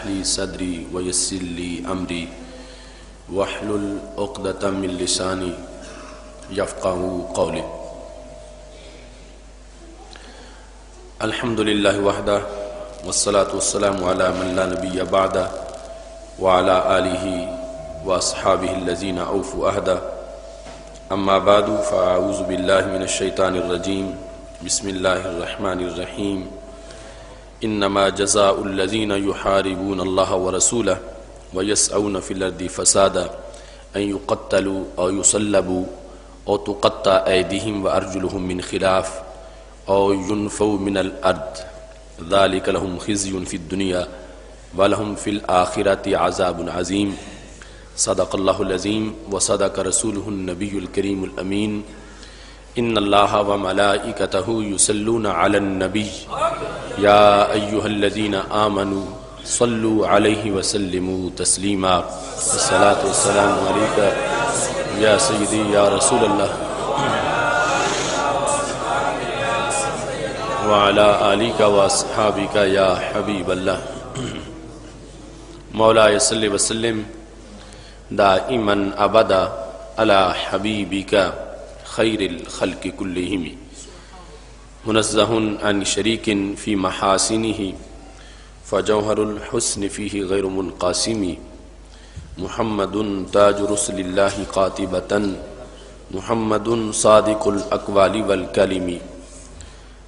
لي صدري ويسر لي أمري واحلل عقدة من لساني يفقهوا قولي. الحمد لله وحده والصلاة والسلام على من لا نبي بعده وعلى آله وأصحابه الذين أوفوا عهده. أما بعد فأعوذ بالله من الشيطان الرجيم. بسم الله الرحمن الرحيم. إنما جزاء الذين يحاربون الله ورسوله ويسعون في الأرض فسادا أن يقتلوا أو يصلبوا أو تقطع أيديهم وأرجلهم من خلاف أو ينفوا من الأرض ذلك لهم خزي في الدنيا ولهم في الآخرة عذاب عظيم. صدق الله العظيم وصدق رسوله النبي الكريم الأمين. إن الله وملائكته يصلون على النبي يا أيها الذين آمنوا صلوا عليه وسلموا تسليما. الصلاة والسلام عليك يا سيدي يا رسول الله وعلى آلك وأصحابك يا حبيب الله. مولاي صل وسلم دائما أبدا على حبيبك خير الخلق كلهم منزه عن شريك في محاسنه فجوهر الحسن فيه غير منقاسم. محمد تاج رسل الله قاطبة محمد صادق الأقوال والكلم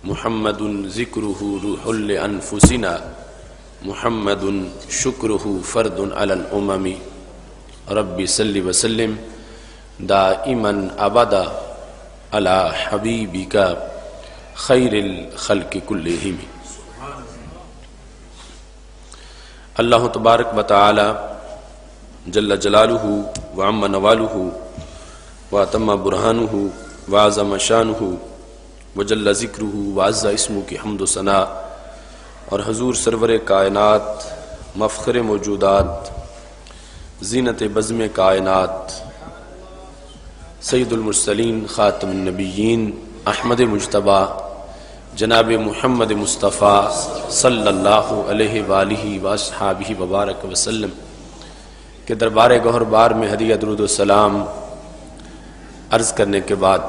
محمد ذكره روح لأنفسنا محمد شكره فرد على الأمم. رب صل وسلم دائما أبدا على حبيبك خير الخلق كلهم. اللہ تبارک و تعالی جل جلالہ وعم نوالہ واتم برہانہ وعظم شانہ وجل ذکرہ وعز اسمہ کی حمد و ثناء اور حضور سرور کائنات مفخر موجودات زینت بزم کائنات سید المرسلین خاتم النبیین احمد مجتبی جناب محمد مصطفیٰ صلی اللہ علیہ وآلہ واصحابہ وبارک وسلم کے دربار گوہر بار میں ہدیہ درود و سلام عرض کرنے کے بعد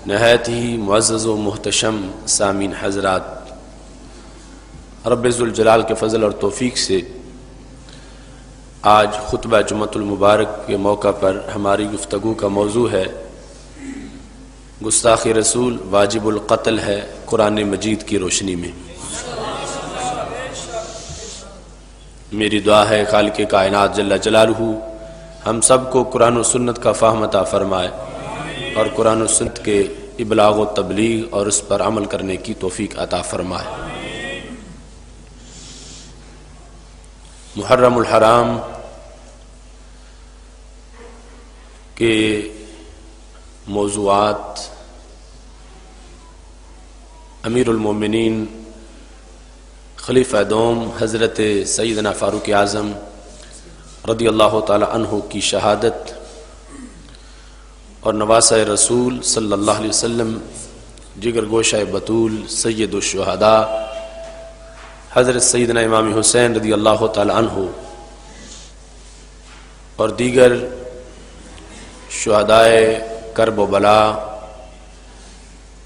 نہایت ہی معزز و محتشم سامعین حضرات، رب ذوالجلال کے فضل اور توفیق سے آج خطبہ جمعۃ المبارک کے موقع پر ہماری گفتگو کا موضوع ہے گستاخ رسول واجب القتل ہے قرآن مجید کی روشنی میں. میری دعا ہے خالق کائنات جل جلالہ ہم سب کو قرآن و سنت کا فہم عطا فرمائے اور قرآن و سنت کے ابلاغ و تبلیغ اور اس پر عمل کرنے کی توفیق عطا فرمائے. محرم الحرام کے موضوعات امیر المومنین خلیفہ دوم حضرت سیدنا فاروق اعظم رضی اللہ تعالی عنہ کی شہادت اور نواسہ رسول صلی اللہ علیہ وسلم جگر گوشہ بطول سید الشہداء حضرت سیدنا امام حسین رضی اللہ تعالی عنہ اور دیگر شہدائے کرب و بلا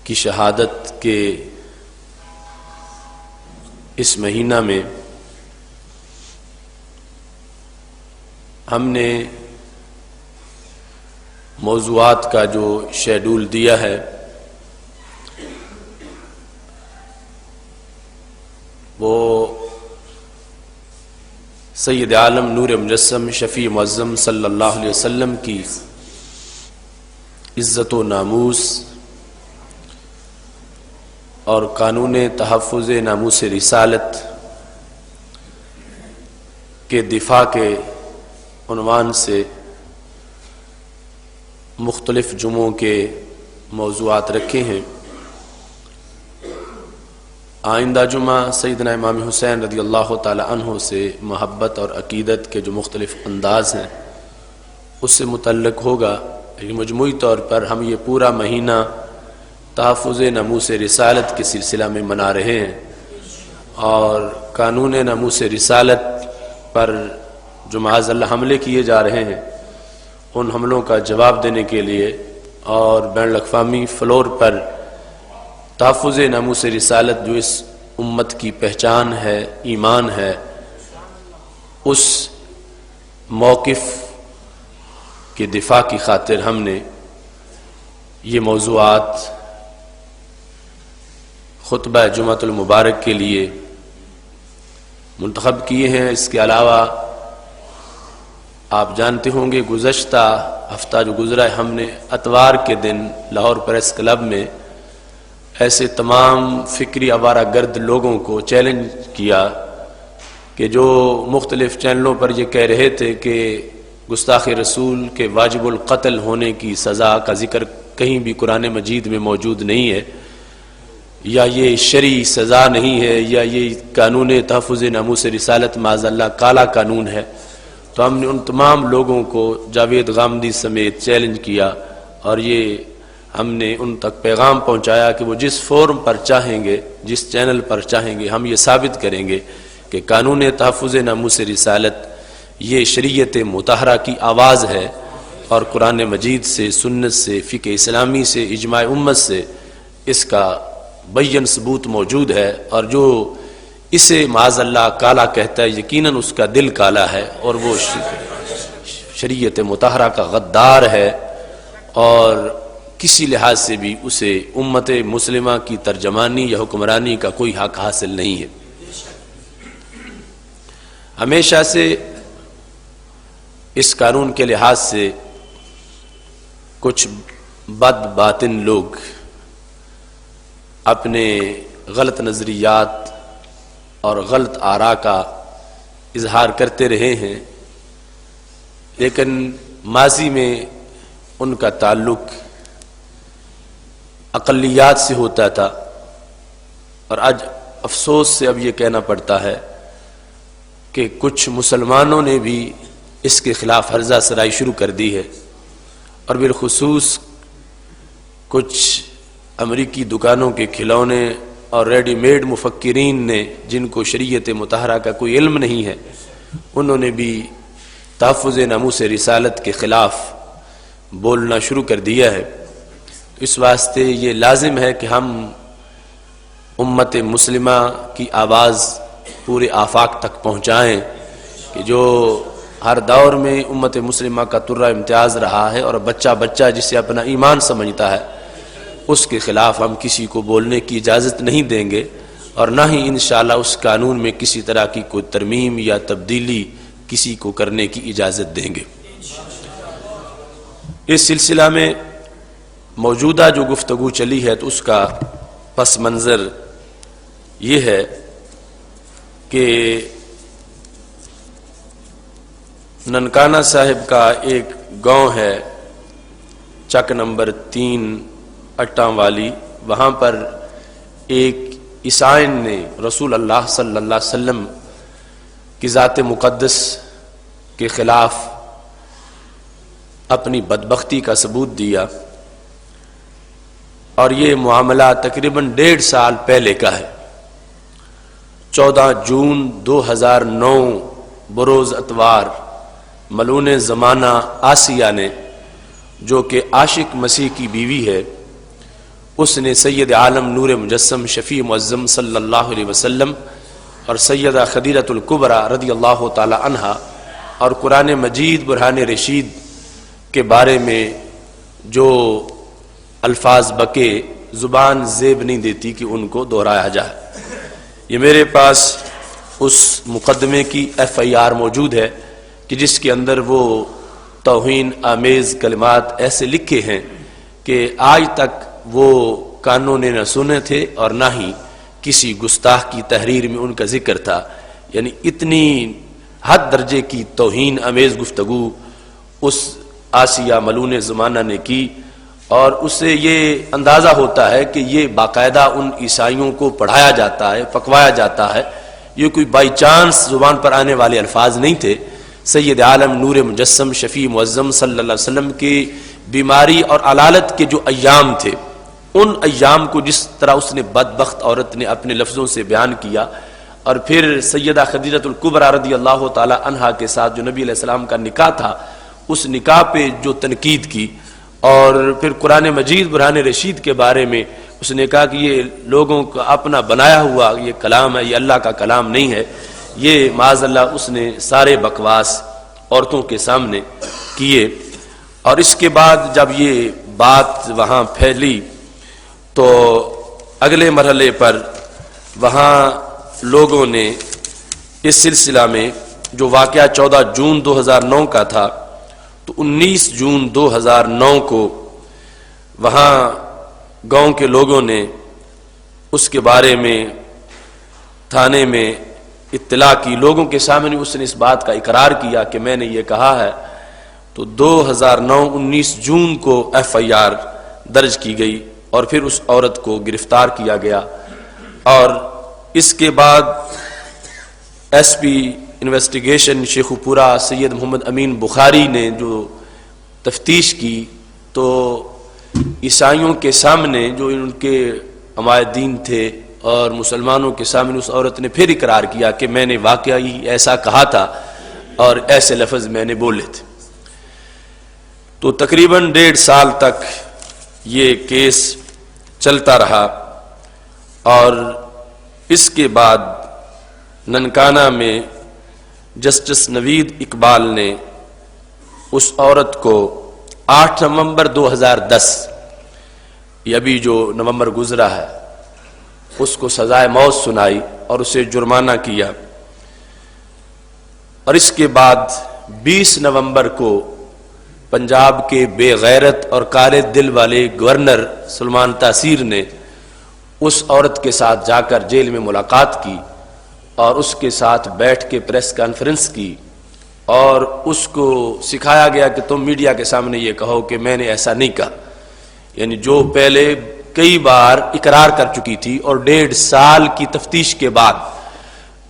کی شہادت کے اس مہینہ میں ہم نے موضوعات کا جو شیڈول دیا ہے وہ سید عالم نور مجسم شفیع معظم صلی اللہ علیہ وسلم کی عزت و ناموس اور قانون تحفظ ناموس رسالت کے دفاع کے عنوان سے مختلف جمعوں کے موضوعات رکھے ہیں. آئندہ جمعہ سیدنا امام حسین رضی اللہ تعالی عنہ سے محبت اور عقیدت کے جو مختلف انداز ہیں اس سے متعلق ہوگا. مجموعی طور پر ہم یہ پورا مہینہ تحفظ ناموس رسالت کے سلسلہ میں منا رہے ہیں اور قانون ناموس رسالت پر جو معاذ اللہ حملے کیے جا رہے ہیں ان حملوں کا جواب دینے کے لیے اور بین الاقوامی فلور پر تحفظ ناموس رسالت جو اس امت کی پہچان ہے، ایمان ہے، اس موقف کے دفاع کی خاطر ہم نے یہ موضوعات خطبہ جمعۃ المبارک کے لیے منتخب کیے ہیں۔ اس کے علاوہ آپ جانتے ہوں گے گزشتہ ہفتہ جو گزرا ہے ہم نے اتوار کے دن لاہور پریس کلب میں ایسے تمام فکری آوارہ گرد لوگوں کو چیلنج کیا کہ جو مختلف چینلوں پر یہ کہہ رہے تھے کہ گستاخ رسول کے واجب القتل ہونے کی سزا کا ذکر کہیں بھی قرآن مجید میں موجود نہیں ہے، یا یہ شرعی سزا نہیں ہے، یا یہ قانون تحفظ ناموس رسالت معاذ اللہ کالا قانون ہے، تو ہم نے ان تمام لوگوں کو جاوید غامدی سمیت چیلنج کیا اور یہ ہم نے ان تک پیغام پہنچایا کہ وہ جس فورم پر چاہیں گے، جس چینل پر چاہیں گے، ہم یہ ثابت کریں گے کہ قانون تحفظ ناموس رسالت یہ شریعت مطہرہ کی آواز ہے اور قرآن مجید سے، سنت سے، فقہ اسلامی سے، اجماع امت سے اس کا بین ثبوت موجود ہے، اور جو اسے معاذ اللہ کالا کہتا ہے یقیناً اس کا دل کالا ہے اور وہ شریعت مطہرہ کا غدار ہے، اور کسی لحاظ سے بھی اسے امت مسلمہ کی ترجمانی یا حکمرانی کا کوئی حق حاصل نہیں ہے۔ ہمیشہ سے اس قانون کے لحاظ سے کچھ بد باطن لوگ اپنے غلط نظریات اور غلط آراء کا اظہار کرتے رہے ہیں، لیکن ماضی میں ان کا تعلق اقلیات سے ہوتا تھا، اور آج افسوس سے اب یہ کہنا پڑتا ہے کہ کچھ مسلمانوں نے بھی اس کے خلاف ہرزہ سرائی شروع کر دی ہے، اور بالخصوص کچھ امریکی دکانوں کے کھلونے اور ریڈی میڈ مفکرین نے جن کو شریعت مطہرہ کا کوئی علم نہیں ہے، انہوں نے بھی تحفظ ناموس رسالت کے خلاف بولنا شروع کر دیا ہے۔ اس واسطے یہ لازم ہے کہ ہم امت مسلمہ کی آواز پورے آفاق تک پہنچائیں کہ جو ہر دور میں امت مسلمہ کا طرہ امتیاز رہا ہے، اور بچہ جسے اپنا ایمان سمجھتا ہے اس کے خلاف ہم کسی کو بولنے کی اجازت نہیں دیں گے، اور نہ ہی انشاءاللہ اس قانون میں کسی طرح کی کوئی ترمیم یا تبدیلی کسی کو کرنے کی اجازت دیں گے۔ اس سلسلہ میں موجودہ جو گفتگو چلی ہے تو اس کا پس منظر یہ ہے کہ ننکانہ صاحب کا ایک گاؤں ہے چک نمبر 3 اٹاں والی، وہاں پر ایک عیسائن نے رسول اللہ صلی اللہ علیہ وسلم کی ذات مقدس کے خلاف اپنی بدبختی کا ثبوت دیا، اور یہ معاملہ تقریباً 1.5 سال پہلے کا ہے۔ 14 جون 2009 بروز اتوار ملون زمانہ آسیہ نے، جو کہ عاشق مسیح کی بیوی ہے، اس نے سید عالم نور مجسم شفیع معظم صلی اللہ علیہ وسلم اور سیدہ خدیجۃ الکبریٰ رضی اللہ تعالی عنہا اور قرآن مجید برہان رشید کے بارے میں جو الفاظ بکے، زبان زیب نہیں دیتی کہ ان کو دہرایا جائے۔ یہ میرے پاس اس مقدمے کی FIR موجود ہے کہ جس کے اندر وہ توہین آمیز کلمات ایسے لکھے ہیں کہ آج تک وہ کانوں نے نہ سنے تھے اور نہ ہی کسی گستاخ کی تحریر میں ان کا ذکر تھا۔ یعنی اتنی حد درجے کی توہین آمیز گفتگو اس آسیہ ملون زمانہ نے کی، اور اس سے یہ اندازہ ہوتا ہے کہ یہ باقاعدہ ان عیسائیوں کو پڑھایا جاتا ہے، پکوایا جاتا ہے، یہ کوئی بائی چانس زبان پر آنے والے الفاظ نہیں تھے۔ سید عالم نور مجسم شفیع معظم صلی اللہ علیہ وسلم کی بیماری اور علالت کے جو ایام تھے، ان ایام کو جس طرح اس نے بدبخت عورت نے اپنے لفظوں سے بیان کیا، اور پھر سیدہ خدیجۃ الکبریٰ رضی اللہ تعالی عنہا کے ساتھ جو نبی علیہ السلام کا نکاح تھا اس نکاح پہ جو تنقید کی، اور پھر قرآن مجید برہان رشید کے بارے میں اس نے کہا کہ یہ لوگوں کا اپنا بنایا ہوا یہ کلام ہے، یہ اللہ کا کلام نہیں ہے، یہ معاذ اللہ اس نے سارے بکواس عورتوں کے سامنے کیے۔ اور اس کے بعد جب یہ بات وہاں پھیلی تو اگلے مرحلے پر وہاں لوگوں نے اس سلسلہ میں جو واقعہ 14 جون 2009 کا تھا، تو 19 جون 2009 کو وہاں گاؤں کے لوگوں نے اس کے بارے میں تھانے میں اطلاع کی، لوگوں کے سامنے اس نے اس بات کا اقرار کیا کہ میں نے یہ کہا ہے۔ تو 2009 19 جون کو FIR درج کی گئی اور پھر اس عورت کو گرفتار کیا گیا، اور اس کے بعد SP انویسٹیگیشن شیخ پورہ سید محمد امین بخاری نے جو تفتیش کی تو عیسائیوں کے سامنے جو ان کے عمائد دین تھے اور مسلمانوں کے سامنے اس عورت نے پھر اقرار کیا کہ میں نے واقعی ایسا کہا تھا اور ایسے لفظ میں نے بولے تھے۔ تو تقریباً 1.5 سال تک یہ کیس چلتا رہا، اور اس کے بعد ننکانہ میں جسٹس نوید اقبال نے اس عورت کو 8 نومبر 2010، یہ ابھی جو نومبر گزرا ہے، اس کو سزائے موت سنائی اور اسے جرمانہ کیا۔ اور اس کے بعد 20 نومبر کو پنجاب کے بے غیرت اور کالے دل والے گورنر سلمان تاثیر نے اس عورت کے ساتھ جا کر جیل میں ملاقات کی اور اس کے ساتھ بیٹھ کے پریس کانفرنس کی، اور اس کو سکھایا گیا کہ تم میڈیا کے سامنے یہ کہو کہ میں نے ایسا نہیں کہا، یعنی جو پہلے کئی بار اقرار کر چکی تھی، اور 1.5 سال کی تفتیش کے بعد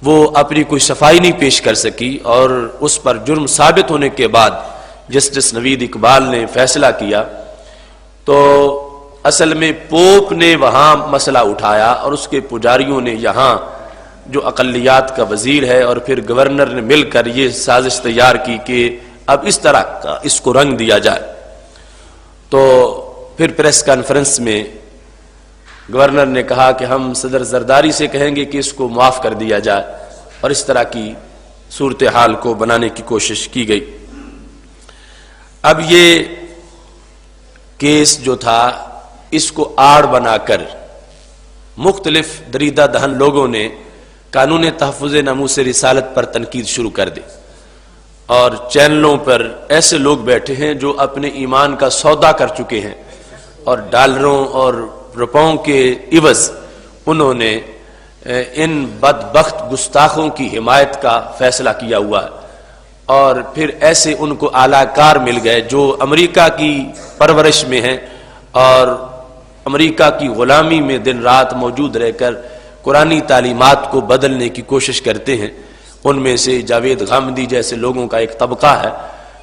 وہ اپنی کوئی صفائی نہیں پیش کر سکی، اور اس پر جرم ثابت ہونے کے بعد جسٹس نوید اقبال نے فیصلہ کیا۔ تو اصل میں پوپ نے وہاں مسئلہ اٹھایا اور اس کے پجاریوں نے یہاں جو اقلیات کا وزیر ہے اور پھر گورنر نے مل کر یہ سازش تیار کی کہ اب اس طرح کا اس کو رنگ دیا جائے۔ تو پھر پریس کانفرنس میں گورنر نے کہا کہ ہم صدر زرداری سے کہیں گے کہ اس کو معاف کر دیا جائے، اور اس طرح کی صورتحال کو بنانے کی کوشش کی گئی۔ اب یہ کیس جو تھا اس کو آڑ بنا کر مختلف دریدہ دہن لوگوں نے قانون تحفظ ناموس رسالت پر تنقید شروع کر دی، اور چینلوں پر ایسے لوگ بیٹھے ہیں جو اپنے ایمان کا سودا کر چکے ہیں، اور ڈالروں اور روپوں کے عوض انہوں نے ان بدبخت گستاخوں کی حمایت کا فیصلہ کیا ہوا ہے، اور پھر ایسے ان کو اعلی کار مل گئے جو امریکہ کی پرورش میں ہیں اور امریکہ کی غلامی میں دن رات موجود رہ کر قرآنی تعلیمات کو بدلنے کی کوشش کرتے ہیں۔ ان میں سے جاوید غامدی جیسے لوگوں کا ایک طبقہ ہے،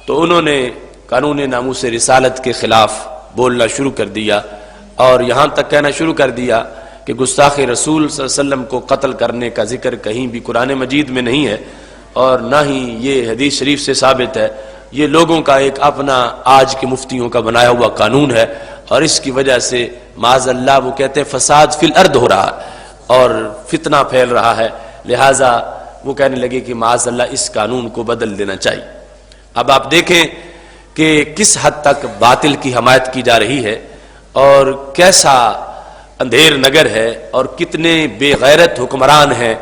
تو انہوں نے قانون ناموس رسالت کے خلاف بولنا شروع کر دیا، اور یہاں تک کہنا شروع کر دیا کہ گستاخ رسول صلی اللہ علیہ وسلم کو قتل کرنے کا ذکر کہیں بھی قرآن مجید میں نہیں ہے، اور نہ ہی یہ حدیث شریف سے ثابت ہے۔ یہ لوگوں کا ایک اپنا آج کے مفتیوں کا بنایا ہوا قانون ہے، اور اس کی وجہ سے معاذ اللہ وہ کہتے ہیں فساد فی الارض ہو رہا ہے اور فتنہ پھیل رہا ہے، لہٰذا وہ کہنے لگے کہ معاذ اللہ اس قانون کو بدل دینا چاہیے۔ اب آپ دیکھیں کہ کس حد تک باطل کی حمایت کی جا رہی ہے، اور کیسا اندھیر نگر ہے، اور کتنے بے غیرت حکمران ہیں،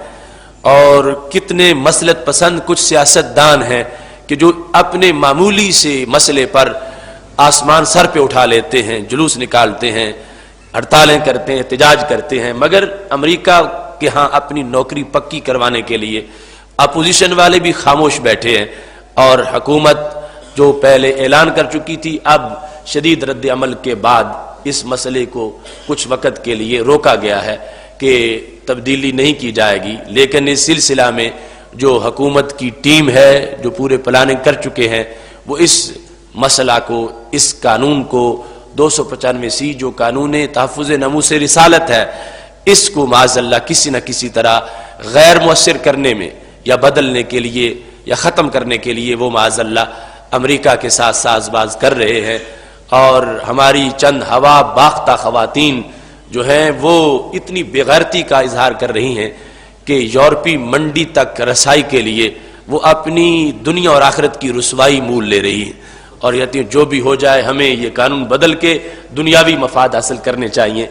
اور کتنے مصلحت پسند کچھ سیاستدان ہیں کہ جو اپنے معمولی سے مسئلے پر آسمان سر پہ اٹھا لیتے ہیں، جلوس نکالتے ہیں، ہڑتالیں کرتے ہیں، احتجاج کرتے ہیں، مگر امریکہ کے ہاں اپنی نوکری پکی کروانے کے لیے اپوزیشن والے بھی خاموش بیٹھے ہیں، اور حکومت جو پہلے اعلان کر چکی تھی اب شدید رد عمل کے بعد اس مسئلے کو کچھ وقت کے لیے روکا گیا ہے کہ تبدیلی نہیں کی جائے گی، لیکن اس سلسلہ میں جو حکومت کی ٹیم ہے جو پورے پلاننگ کر چکے ہیں وہ اس مسئلہ کو، اس قانون کو 295C جو قانون تحفظ ناموس رسالت ہے، اس کو معاذ اللہ کسی نہ کسی طرح غیر مؤثر کرنے میں یا بدلنے کے لیے یا ختم کرنے کے لیے وہ معاذ اللہ امریکہ کے ساتھ ساز باز کر رہے ہیں، اور ہماری چند ہوا باختہ خواتین جو ہیں وہ اتنی بے غیرتی کا اظہار کر رہی ہیں کہ یورپی منڈی تک رسائی کے لیے وہ اپنی دنیا اور آخرت کی رسوائی مول لے رہی ہیں، اور یہ جو بھی ہو جائے ہمیں یہ قانون بدل کے دنیاوی مفاد حاصل کرنے چاہیے۔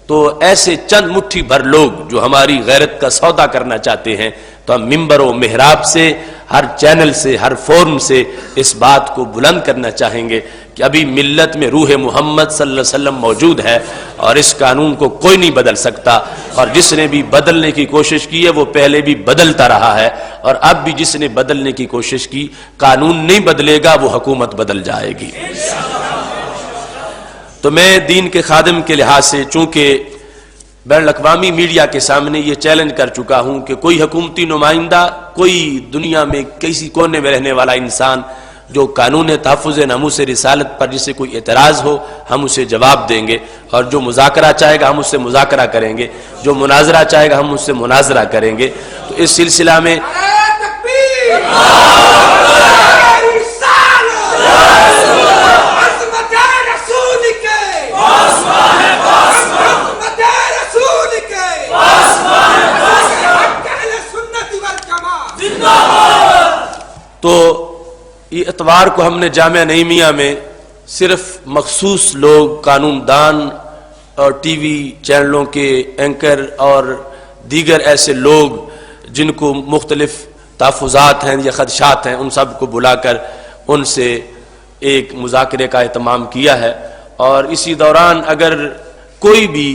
تو ایسے چند مٹھی بھر لوگ جو ہماری غیرت کا سودا کرنا چاہتے ہیں، تو ہم ممبر و محراب سے، ہر چینل سے، ہر فورم سے اس بات کو بلند کرنا چاہیں گے کہ ابھی ملت میں روح محمد صلی اللہ علیہ وسلم موجود ہے، اور اس قانون کو کوئی نہیں بدل سکتا، اور جس نے بھی بدلنے کی کوشش کی ہے وہ پہلے بھی بدلتا رہا ہے، اور اب بھی جس نے بدلنے کی کوشش کی، قانون نہیں بدلے گا وہ حکومت بدل جائے گی۔ تو میں دین کے خادم کے لحاظ سے چونکہ بین الاقوامی میڈیا کے سامنے یہ چیلنج کر چکا ہوں کہ کوئی حکومتی نمائندہ، کوئی دنیا میں کسی کونے میں رہنے والا انسان جو قانون تحفظ ناموس رسالت پر جسے کوئی اعتراض ہو، ہم اسے جواب دیں گے، اور جو مذاکرہ چاہے گا ہم اس سے مذاکرہ کریں گے، جو مناظرہ چاہے گا ہم اس سے مناظرہ کریں گے۔ تو اس سلسلہ میں تو یہ اتوار کو ہم نے جامعہ نعیمیہ میں صرف مخصوص لوگ، قانون دان اور ٹی وی چینلوں کے اینکر اور دیگر ایسے لوگ جن کو مختلف تحفظات ہیں یا خدشات ہیں، ان سب کو بلا کر ان سے ایک مذاکرے کا اہتمام کیا ہے، اور اسی دوران اگر کوئی بھی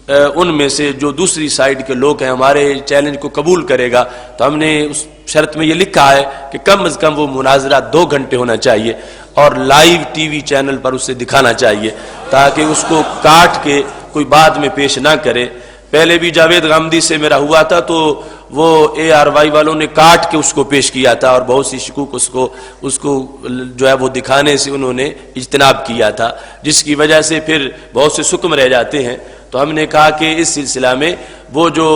ان میں سے جو دوسری سائیڈ کے لوگ ہیں ہمارے چیلنج کو قبول کرے گا، تو ہم نے اس شرط میں یہ لکھا ہے کہ کم از کم وہ مناظرہ 2 گھنٹے ہونا چاہیے، اور لائیو ٹی وی چینل پر اسے دکھانا چاہیے تاکہ اس کو کاٹ کے کوئی بعد میں پیش نہ کرے۔ پہلے بھی جاوید غامدی سے میرا ہوا تھا تو وہ ARY والوں نے کاٹ کے اس کو پیش کیا تھا، اور بہت سی شکوک اس کو جو ہے وہ دکھانے سے انہوں نے اجتناب کیا تھا، جس کی وجہ سے پھر بہت سے سکم رہ جاتے ہیں۔ تو ہم نے کہا کہ اس سلسلہ میں وہ جو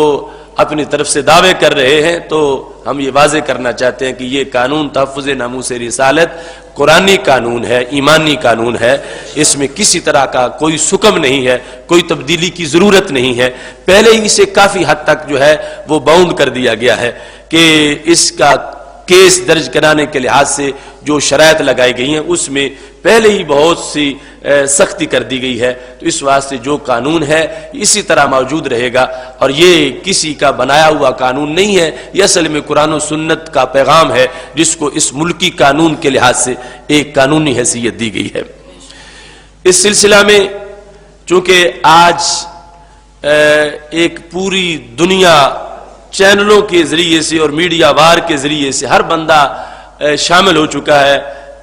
اپنی طرف سے دعوے کر رہے ہیں تو ہم یہ واضح کرنا چاہتے ہیں کہ یہ قانون تحفظ ناموس رسالت قرآنی قانون ہے، ایمانی قانون ہے، اس میں کسی طرح کا کوئی سکم نہیں ہے، کوئی تبدیلی کی ضرورت نہیں ہے۔ پہلے ہی اسے کافی حد تک جو ہے وہ باؤنڈ کر دیا گیا ہے کہ اس کا کیس درج کرانے کے لحاظ سے جو شرائط لگائی گئی ہیں اس میں پہلے ہی بہت سی سختی کر دی گئی ہے، تو اس واسطے جو قانون ہے اسی طرح موجود رہے گا، اور یہ کسی کا بنایا ہوا قانون نہیں ہے، یہ اصل میں قرآن و سنت کا پیغام ہے جس کو اس ملکی قانون کے لحاظ سے ایک قانونی حیثیت دی گئی ہے۔ اس سلسلہ میں چونکہ آج ایک پوری دنیا چینلوں کے ذریعے سے اور میڈیا وار کے ذریعے سے ہر بندہ شامل ہو چکا ہے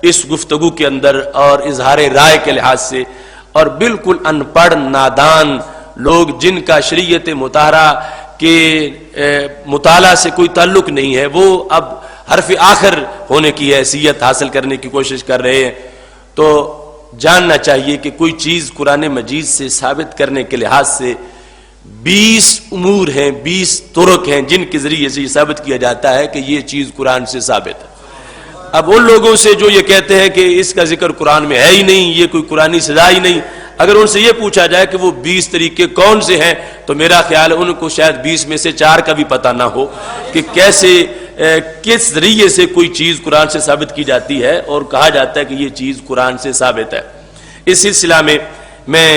اس گفتگو کے اندر اور اظہار رائے کے لحاظ سے، اور بالکل ان پڑھ نادان لوگ جن کا شریعت مطہرہ کے مطالعہ سے کوئی تعلق نہیں ہے، وہ اب حرف آخر ہونے کی حیثیت حاصل کرنے کی کوشش کر رہے ہیں۔ تو جاننا چاہیے کہ کوئی چیز قرآن مجید سے ثابت کرنے کے لحاظ سے 20 امور ہیں، 20 طرق ہیں جن کے ذریعے سے یہ ثابت کیا جاتا ہے کہ یہ چیز قرآن سے ثابت ہے۔ اب ان لوگوں سے جو یہ کہتے ہیں کہ اس کا ذکر قرآن میں ہے ہی نہیں، یہ کوئی قرآنی سزا ہی نہیں، اگر ان سے یہ پوچھا جائے کہ وہ 20 طریقے کون سے ہیں تو میرا خیال ہے ان کو شاید 20 میں سے 4 کا بھی پتہ نہ ہو کہ کیسے کس ذریعے سے کوئی چیز قرآن سے ثابت کی جاتی ہے اور کہا جاتا ہے کہ یہ چیز قرآن سے ثابت ہے۔ اس سلسلہ میں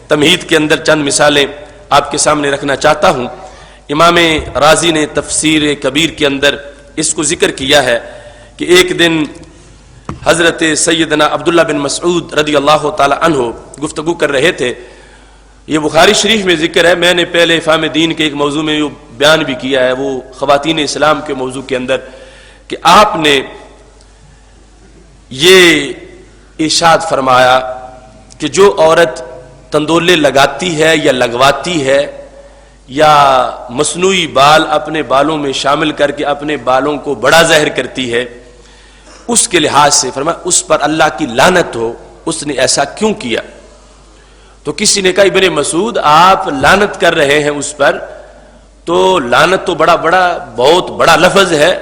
تمہید کے اندر چند مثالیں آپ کے سامنے رکھنا چاہتا ہوں۔ امام رازی نے تفسیر کبیر کے اندر اس کو ذکر کیا ہے کہ ایک دن حضرت سیدنا عبداللہ بن مسعود رضی اللہ تعالی عنہ گفتگو کر رہے تھے۔ یہ بخاری شریف میں ذکر ہے، میں نے پہلے فہم دین کے ایک موضوع میں یہ بیان بھی کیا ہے، وہ خواتین اسلام کے موضوع کے اندر، کہ آپ نے یہ ارشاد فرمایا کہ جو عورت تندولے لگاتی ہے یا لگواتی ہے یا مصنوعی بال اپنے بالوں میں شامل کر کے اپنے بالوں کو بڑا ظاہر کرتی ہے، اس کے لحاظ سے فرمایا اس پر اللہ کی لعنت ہو، اس نے ایسا کیوں کیا؟ تو کسی نے کہا ابن مسعود آپ لعنت کر رہے ہیں اس پر، تو لعنت تو بہت بڑا لفظ ہے،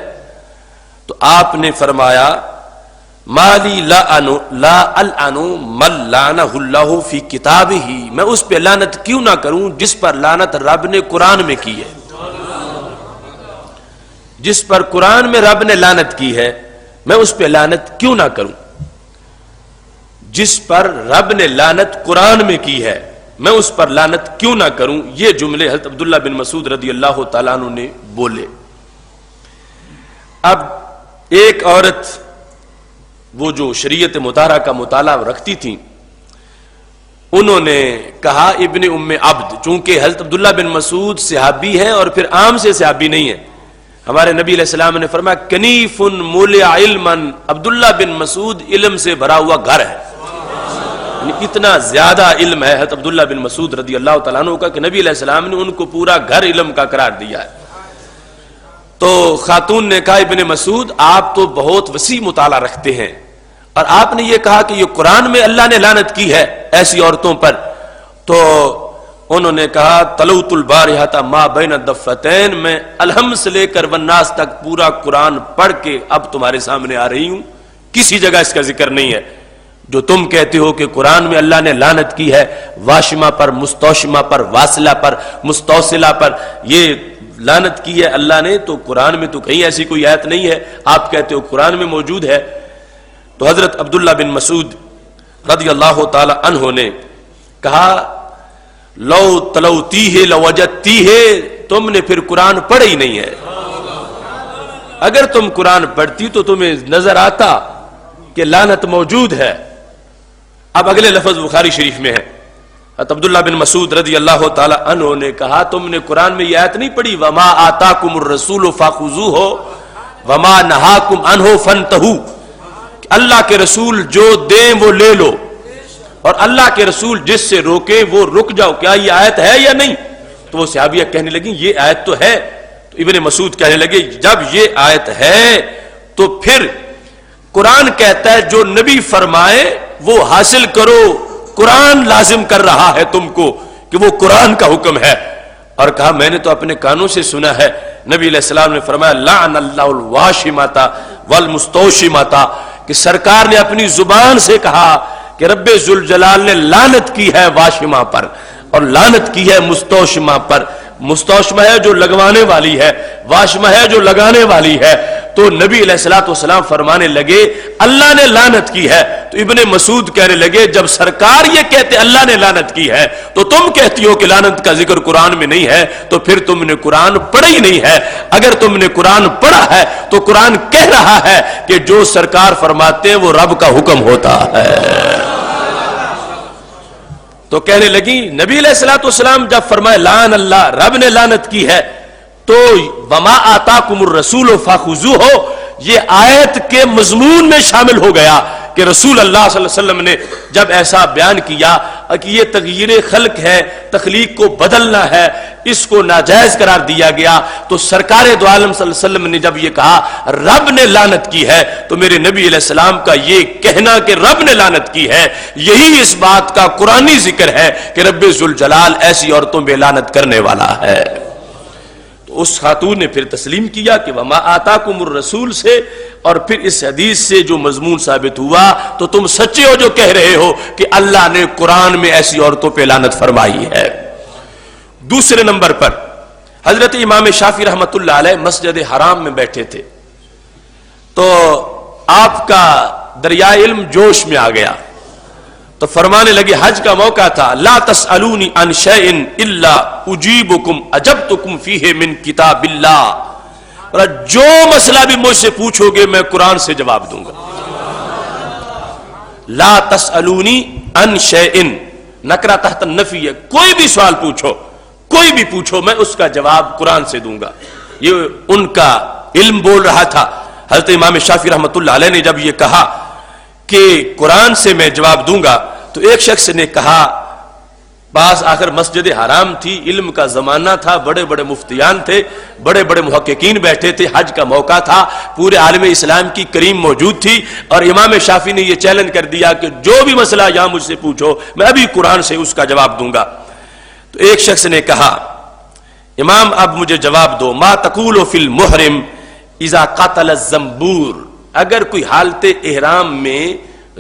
تو آپ نے فرمایا مالی لا العنو من لعنہ اللہ فی کتابہ، میں اس پہ لعنت کیوں نہ کروں جس پر لعنت رب نے قرآن میں کی ہے، جس پر قرآن میں رب نے لعنت کی ہے میں اس پہ لعنت کیوں نہ کروں، جس پر رب نے لعنت قرآن میں کی ہے میں اس پر لعنت کیوں نہ کروں۔ یہ جملے حضرت عبداللہ بن مسعود رضی اللہ تعالیٰ عنہ نے بولے۔ اب ایک عورت وہ جو شریعت مطہرہ کا مطالعہ رکھتی تھیں، انہوں نے کہا ابن ام عبد، چونکہ حضرت عبداللہ بن مسعود صحابی ہیں اور پھر عام سے صحابی نہیں ہیں، ہمارے نبی علیہ السلام نے فرمایا کنیف مولع علما، عبداللہ بن مسعود علم سے بھرا ہوا گھر ہے، یعنی اتنا زیادہ علم ہے حضرت عبداللہ بن مسعود رضی اللہ تعالیٰ عنہ کا کہ نبی علیہ السلام نے ان کو پورا گھر علم کا قرار دیا ہے۔ تو خاتون نے کہا ابن مسعود آپ تو بہت وسیع مطالعہ رکھتے ہیں، اور آپ نے یہ کہا کہ یہ قرآن میں اللہ نے لعنت کی ہے ایسی عورتوں پر، تو انہوں نے کہا تلوت البارحۃ ما بین الضفتین، میں الحمد سے لے کر والناس تک پورا قرآن پڑھ کے اب تمہارے سامنے آ رہی ہوں، کسی جگہ اس کا ذکر نہیں ہے جو تم کہتے ہو کہ قرآن میں اللہ نے لعنت کی ہے واشمہ پر، مستوشمہ پر، واصلہ پر، مستوصلہ پر، یہ لعنت کی ہے اللہ نے، تو قرآن میں تو کہیں ایسی کوئی آیت نہیں ہے، آپ کہتے ہو قرآن میں موجود ہے۔ تو حضرت عبداللہ بن مسعود رضی اللہ تعالی عنہ نے کہا لو تلوتیہ لوجدتیہ، تم نے پھر قرآن پڑھا ہی نہیں ہے، اگر تم قرآن پڑھتی تو تمہیں نظر آتا کہ لعنت موجود ہے۔ اب اگلے لفظ بخاری شریف میں ہے، حضرت عبداللہ بن مسعود رضی اللہ تعالی عنہ نے کہا تم نے قرآن میں یہ آیت نہیں پڑھی وما آتاکم الرسول فخذوہ وما نہاکم عنہ فانتہوا، اللہ کے رسول جو دیں وہ لے لو اور اللہ کے رسول جس سے روکیں وہ رک جاؤ، کیا یہ آیت ہے یا نہیں؟ تو وہ صحابیہ کہنے لگیں یہ آیت تو ہے، تو ابن مسعود کہنے لگے جب یہ آیت ہے تو پھر قرآن کہتا ہے جو نبی فرمائے وہ حاصل کرو، قرآن لازم کر رہا ہے تم کو کہ وہ قرآن کا حکم ہے۔ اور کہا میں نے تو اپنے کانوں سے سنا ہے، نبی علیہ السلام نے فرمایا لعن اللہ الواشمۃ والمستوشمۃ، کہ سرکار نے اپنی زبان سے کہا کہ رب ذوالجلال نے لعنت کی ہے واشمہ پر اور لعنت کی ہے مستوشمہ پر، مستوشمہ ہے جو لگوانے والی ہے، واشمہ ہے جو لگانے والی ہے۔ تو نبی علیہ الصلوۃ والسلام فرمانے لگے اللہ نے لعنت کی ہے، تو ابن مسعود کہنے لگے جب سرکار یہ کہتے اللہ نے لعنت کی ہے تو تم کہتی ہو کہ لعنت کا ذکر قرآن میں نہیں ہے، تو پھر تم نے قرآن پڑھا ہی نہیں ہے۔ اگر تم نے قرآن پڑھا ہے تو قرآن کہہ رہا ہے کہ جو سرکار فرماتے ہیں وہ رب کا حکم ہوتا ہے۔ تو کہنے لگی نبی علیہ الصلوۃ والسلام جب فرمائے لعن اللہ، رب نے لعنت کی ہے، تو وما آتاکم الرسول فخذوہ یہ آیت کے مضمون میں شامل ہو گیا کہ رسول اللہ صلی اللہ علیہ وسلم نے جب ایسا بیان کیا کہ یہ تغییر خلق ہے، تخلیق کو بدلنا ہے، اس کو ناجائز قرار دیا گیا، تو سرکار دو عالم صلی اللہ علیہ وسلم نے جب یہ کہا رب نے لعنت کی ہے، تو میرے نبی علیہ السلام کا یہ کہنا کہ رب نے لعنت کی ہے یہی اس بات کا قرآنی ذکر ہے کہ رب ذوالجلال ایسی عورتوں پہ لعنت کرنے والا ہے۔ اس خاتون نے پھر تسلیم کیا کہ وما آتاکم الرسول سے، اور پھر اس حدیث سے جو مضمون ثابت ہوا تو تم سچے ہو جو کہہ رہے ہو کہ اللہ نے قرآن میں ایسی عورتوں پہ لعنت فرمائی ہے۔ دوسرے نمبر پر حضرت امام شافعی رحمۃ اللہ علیہ مسجد حرام میں بیٹھے تھے، تو آپ کا دریائے علم جوش میں آ گیا، تو فرمانے لگے حج کا موقع تھا لا تسألونی عن شیء الا اجیبکم اجبتکم فیہ من کتاب اللہ، جو مسئلہ بھی مجھ سے پوچھو گے میں قرآن سے جواب دوں گا۔ لا تسألونی عن شیء نکرہ تحت النفی ہے، کوئی بھی سوال پوچھو، کوئی بھی پوچھو میں اس کا جواب قرآن سے دوں گا۔ یہ ان کا علم بول رہا تھا۔ حضرت امام شافعی رحمۃ اللہ علیہ نے جب یہ کہا کہ قرآن سے میں جواب دوں گا، تو ایک شخص نے کہا بعض آخر مسجد حرام تھی، علم کا زمانہ تھا، بڑے بڑے مفتیان تھے، بڑے بڑے محققین بیٹھے تھے، حج کا موقع تھا، پورے عالم اسلام کی کریم موجود تھی، اور امام شافعی نے یہ چیلنج کر دیا کہ جو بھی مسئلہ یہاں مجھ سے پوچھو میں ابھی قرآن سے اس کا جواب دوں گا۔ تو ایک شخص نے کہا امام اب مجھے جواب دو، ما تقول فی المحرم اذا قتل الزنبور، اگر کوئی حالت احرام میں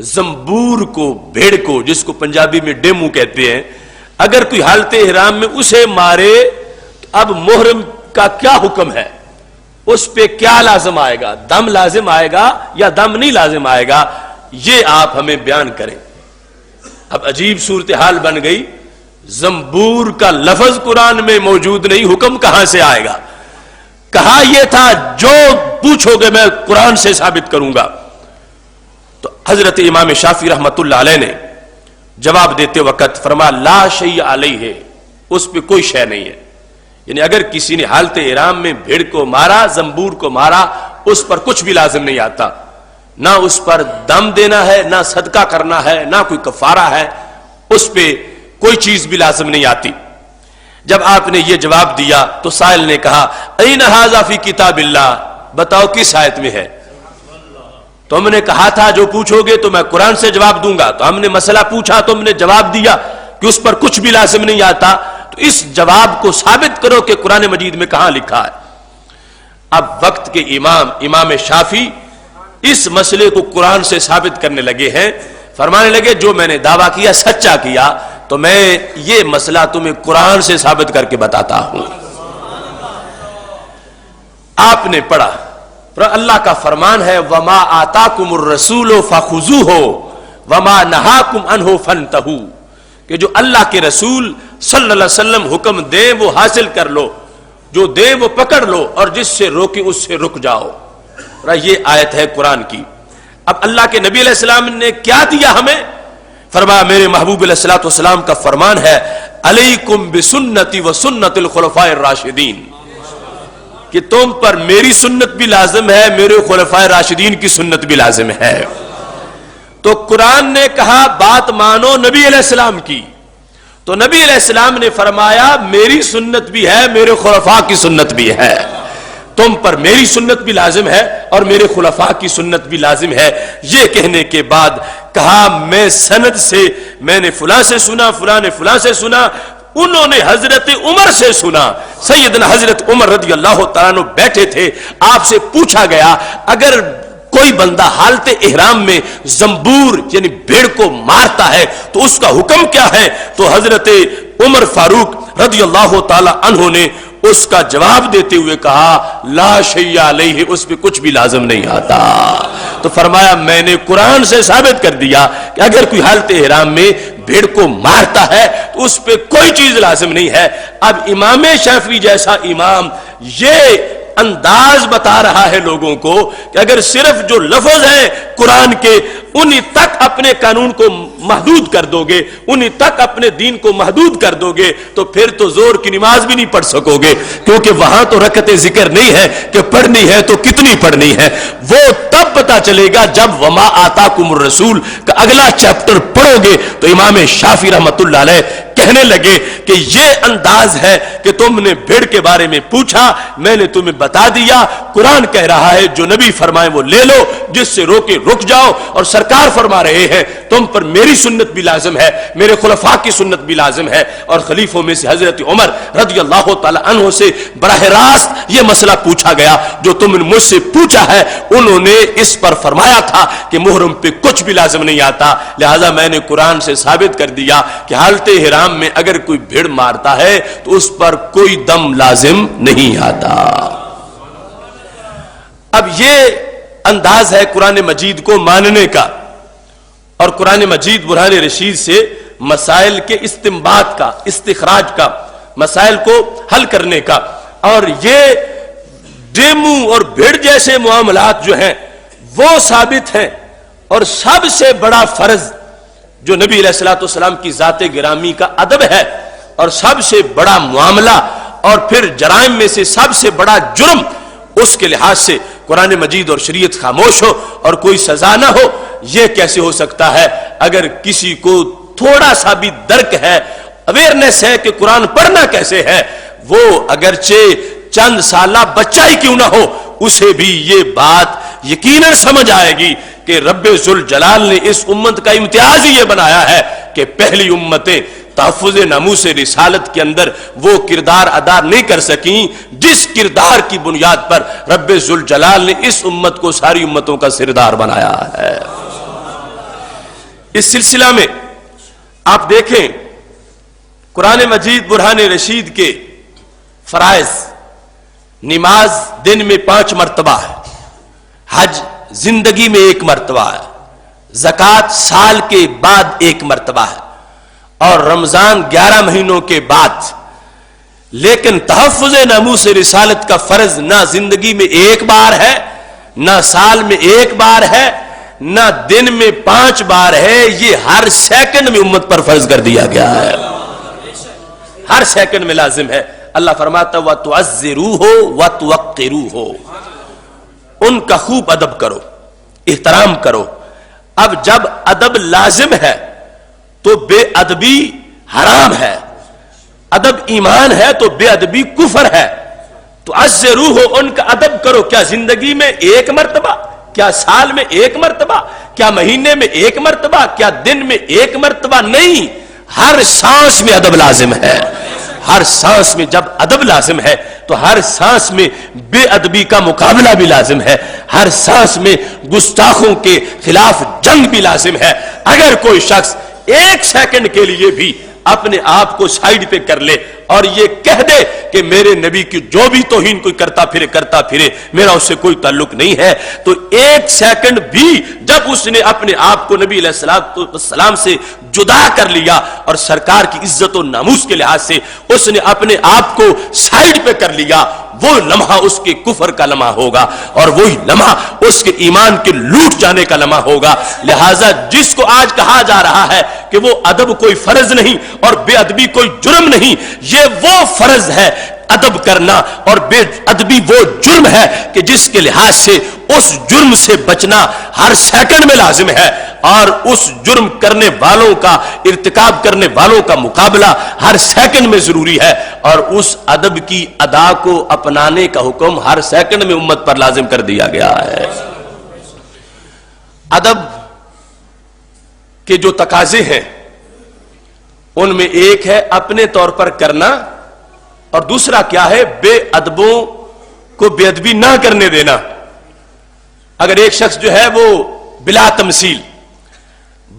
زنبور کو، بھیڑ کو، جس کو پنجابی میں ڈیمو کہتے ہیں، اگر کوئی حالت احرام میں اسے مارے، اب محرم کا کیا حکم ہے؟ اس پہ کیا لازم آئے گا؟ دم لازم آئے گا یا دم نہیں لازم آئے گا؟ یہ آپ ہمیں بیان کریں۔ اب عجیب صورتحال بن گئی، زنبور کا لفظ قرآن میں موجود نہیں، حکم کہاں سے آئے گا؟ کہا یہ تھا جو پوچھو گے میں قرآن سے ثابت کروں گا۔ تو حضرت امام شافعی رحمت اللہ علیہ نے جواب دیتے وقت فرمایا لا شیء علیہ، اس پہ کوئی شے نہیں ہے، یعنی اگر کسی نے حالت احرام میں بھیڑ کو مارا، زنبور کو مارا، اس پر کچھ بھی لازم نہیں آتا، نہ اس پر دم دینا ہے، نہ صدقہ کرنا ہے، نہ کوئی کفارہ ہے، اس پہ کوئی چیز بھی لازم نہیں آتی۔ جب آپ نے یہ جواب دیا تو سائل نے کہا این ھذا فی کتاب اللہ، بتاؤ کس آیت میں ہے؟ تم نے کہا تھا جو پوچھو گے تو میں قرآن سے جواب دوں گا، تو ہم نے مسئلہ پوچھا، تم نے جواب دیا کہ اس پر کچھ بھی لازم نہیں آتا، تو اس جواب کو ثابت کرو کہ قرآن مجید میں کہاں لکھا ہے۔ اب وقت کے امام شافعی اس مسئلے کو قرآن سے ثابت کرنے لگے ہیں، فرمانے لگے جو میں نے دعویٰ کیا سچا کیا، تو میں یہ مسئلہ تمہیں قرآن سے ثابت کر کے بتاتا ہوں۔ آپ نے پڑھا اللہ کا فرمان ہے وما آتاکم الرسول فخذوہ وما نہاکم عنہ فانتہوا، کہ جو اللہ کے رسول صلی اللہ علیہ وسلم حکم دے وہ حاصل کر لو، جو دے وہ پکڑ لو، اور جس سے روکے اس سے رک جاؤ۔ یہ آیت ہے قرآن کی۔ اب اللہ کے نبی علیہ السلام نے کیا دیا ہمیں؟ فرمایا میرے محبوب علیہ الصلوۃ والسلام کا فرمان ہے علیکم بسنتی و سنت الخلفاء الراشدین، کہ تم پر میری سنت بھی لازم ہے، میرے خلفائے راشدین کی سنت بھی لازم ہے۔ تو قرآن نے کہا بات مانو نبی علیہ السلام کی، تو نبی علیہ السلام نے فرمایا میری سنت بھی ہے، میرے خلفاء کی سنت بھی ہے، تم پر میری سنت بھی لازم ہے اور میرے خلفاء کی سنت بھی لازم ہے۔ یہ کہنے کے بعد کہا میں سند سے، میں نے فلاں سے سنا، فلاں نے فلاں سے سنا، انہوں نے حضرت عمر سے سنا۔ سیدنا حضرت عمر رضی اللہ تعالیٰ عنہ بیٹھے تھے، آپ سے پوچھا گیا اگر کوئی بندہ حالت احرام میں زنبور یعنی بھیڑ کو مارتا ہے تو اس کا حکم کیا ہے؟ تو حضرت عمر فاروق رضی اللہ تعالی عنہ نے اس کا جواب دیتے ہوئے کہا لا شیء علیہ، اس پہ کچھ بھی لازم نہیں آتا۔ تو فرمایا میں نے قرآن سے ثابت کر دیا کہ اگر کوئی حالت احرام میں بھیڑ کو مارتا ہے تو اس پہ کوئی چیز لازم نہیں ہے۔ اب امام شافعی جیسا امام یہ انداز بتا رہا ہے لوگوں کو کہ اگر صرف جو لفظ ہیں قرآن کے انہی تک اپنے قانون کو محدود کر دو گے، انہی تک اپنے دین کو محدود کر دو گے، تو پھر تو زور کی نماز بھی نہیں پڑھ سکو گے، کیونکہ وہاں تو رکعت ذکر نہیں ہے کہ پڑھنی ہے تو کتنی پڑھنی ہے۔ وہ تب پتا چلے گا جب وما آتاکم الرسول کا اگلا چیپٹر پڑھو گے تو امام شافعی رحمت اللہ علیہ کہنے لگے کہ یہ انداز ہے کہ تم نے بھیڑ کے بارے میں پوچھا، میں نے تمہیں بتا دیا، قرآن کہہ رہا ہے جو نبی فرمائے وہ لے لو، جس سے روکے رک جاؤ، اور سرکار فرما رہے ہیں تم پر میری سنت بھی لازم ہے، میرے خلفاء کی سنت بھی لازم ہے۔ اور خلیفوں میں سے حضرت عمر رضی اللہ تعالی عنہ سے براہ راست یہ مسئلہ پوچھا گیا جو تم نے مجھ سے پوچھا ہے، انہوں نے اس پر فرمایا تھا کہ محرم پہ کچھ بھی لازم نہیں آتا، لہذا میں نے قرآن سے ثابت کر دیا کہ حالت احرام میں اگر کوئی بھیڑ مارتا ہے تو اس پر کوئی دم لازم نہیں آتا۔ اب یہ انداز ہے قرآن مجید کو ماننے کا، اور قرآن مجید برہان رشید سے مسائل کے استنباط کا، استخراج کا، مسائل کو حل کرنے کا، اور یہ ڈیمو اور بھیڑ جیسے معاملات جو ہیں وہ ثابت ہیں۔ اور سب سے بڑا فرض جو نبی علیہ الصلوۃ والسلام کی ذات گرامی کا ادب ہے، اور سب سے بڑا معاملہ، اور پھر جرائم میں سے سب سے بڑا جرم، اس کے لحاظ سے قرآن مجید اور شریعت خاموش ہو اور کوئی سزا نہ ہو، یہ کیسے ہو سکتا ہے؟ اگر کسی کو تھوڑا سا بھی درک ہے، اویئرنس ہے کہ قرآن پڑھنا کیسے ہے، وہ اگرچہ چند سالہ بچہ ہی کیوں نہ ہو، اسے بھی یہ بات یقیناً سمجھ آئے گی کہ رب ذوالجلال نے اس امت کا امتیاز ہی یہ بنایا ہے کہ پہلی امتیں تحفظ ناموس رسالت کے اندر وہ کردار ادا نہیں کر سکیں جس کردار کی بنیاد پر رب ذوالجلال نے اس امت کو ساری امتوں کا سردار بنایا ہے۔ اس سلسلہ میں آپ دیکھیں قرآن مجید برہان رشید کے فرائض، نماز دن میں 5 مرتبہ ہے، حج زندگی میں 1 مرتبہ ہے، زکوٰۃ سال کے بعد 1 مرتبہ ہے، اور رمضان 11 مہینوں کے بعد۔ لیکن تحفظ ناموس رسالت کا فرض نہ زندگی میں 1 بار ہے، نہ سال میں 1 بار ہے، نہ دن میں 5 بار ہے، یہ ہر سیکنڈ میں امت پر فرض کر دیا گیا ہے، ہر سیکنڈ میں لازم ہے۔ اللہ فرماتا وَتُعَزِّرُوهُ وَتُوَقِّرُوهُ، ان کا خوب ادب کرو، احترام کرو۔ اب جب ادب لازم ہے تو بے ادبی حرام ہے، ادب ایمان ہے تو بے ادبی کفر ہے۔ تو عزروہ، ان کا ادب کرو، کیا زندگی میں 1 مرتبہ، کیا سال میں 1 مرتبہ، کیا مہینے میں 1 مرتبہ، کیا دن میں 1 مرتبہ؟ نہیں، ہر سانس میں ادب لازم ہے۔ ہر سانس میں جب ادب لازم ہے تو ہر سانس میں بے ادبی کا مقابلہ بھی لازم ہے، ہر سانس میں گستاخوں کے خلاف جنگ بھی لازم ہے۔ اگر کوئی شخص 1 سیکنڈ کے لیے بھی اپنے آپ کو سائیڈ پہ کر لے اور یہ کہہ دے کہ میرے نبی کی جو بھی توہین کوئی کرتا پھرے میرا اس سے کوئی تعلق نہیں ہے، تو 1 سیکنڈ بھی جب اس نے اپنے آپ کو نبی علیہ السلام سے جدا کر لیا اور سرکار کی عزت و ناموس کے لحاظ سے اس نے اپنے آپ کو سائیڈ پہ کر لیا، وہ لمحہ اس کے کفر کا لمحہ ہوگا، اور وہی لمحہ اس کے ایمان کے لوٹ جانے کا لمحہ ہوگا۔ لہٰذا جس کو آج کہا جا رہا ہے کہ وہ ادب کوئی فرض نہیں اور بے ادبی کوئی جرم نہیں، یہ وہ فرض ہے ادب کرنا، اور بے ادبی وہ جرم ہے کہ جس کے لحاظ سے اس جرم سے بچنا ہر سیکنڈ میں لازم ہے، اور اس جرم کرنے والوں کا، ارتکاب کرنے والوں کا مقابلہ ہر سیکنڈ میں ضروری ہے، اور اس ادب کی ادا کو اپنانے کا حکم ہر سیکنڈ میں امت پر لازم کر دیا گیا ہے۔ ادب کے جو تقاضے ہیں ان میں ایک ہے اپنے طور پر کرنا، اور دوسرا کیا ہے؟ بے ادبوں کو بے ادبی نہ کرنے دینا۔ اگر ایک شخص جو ہے وہ بلا تمثیل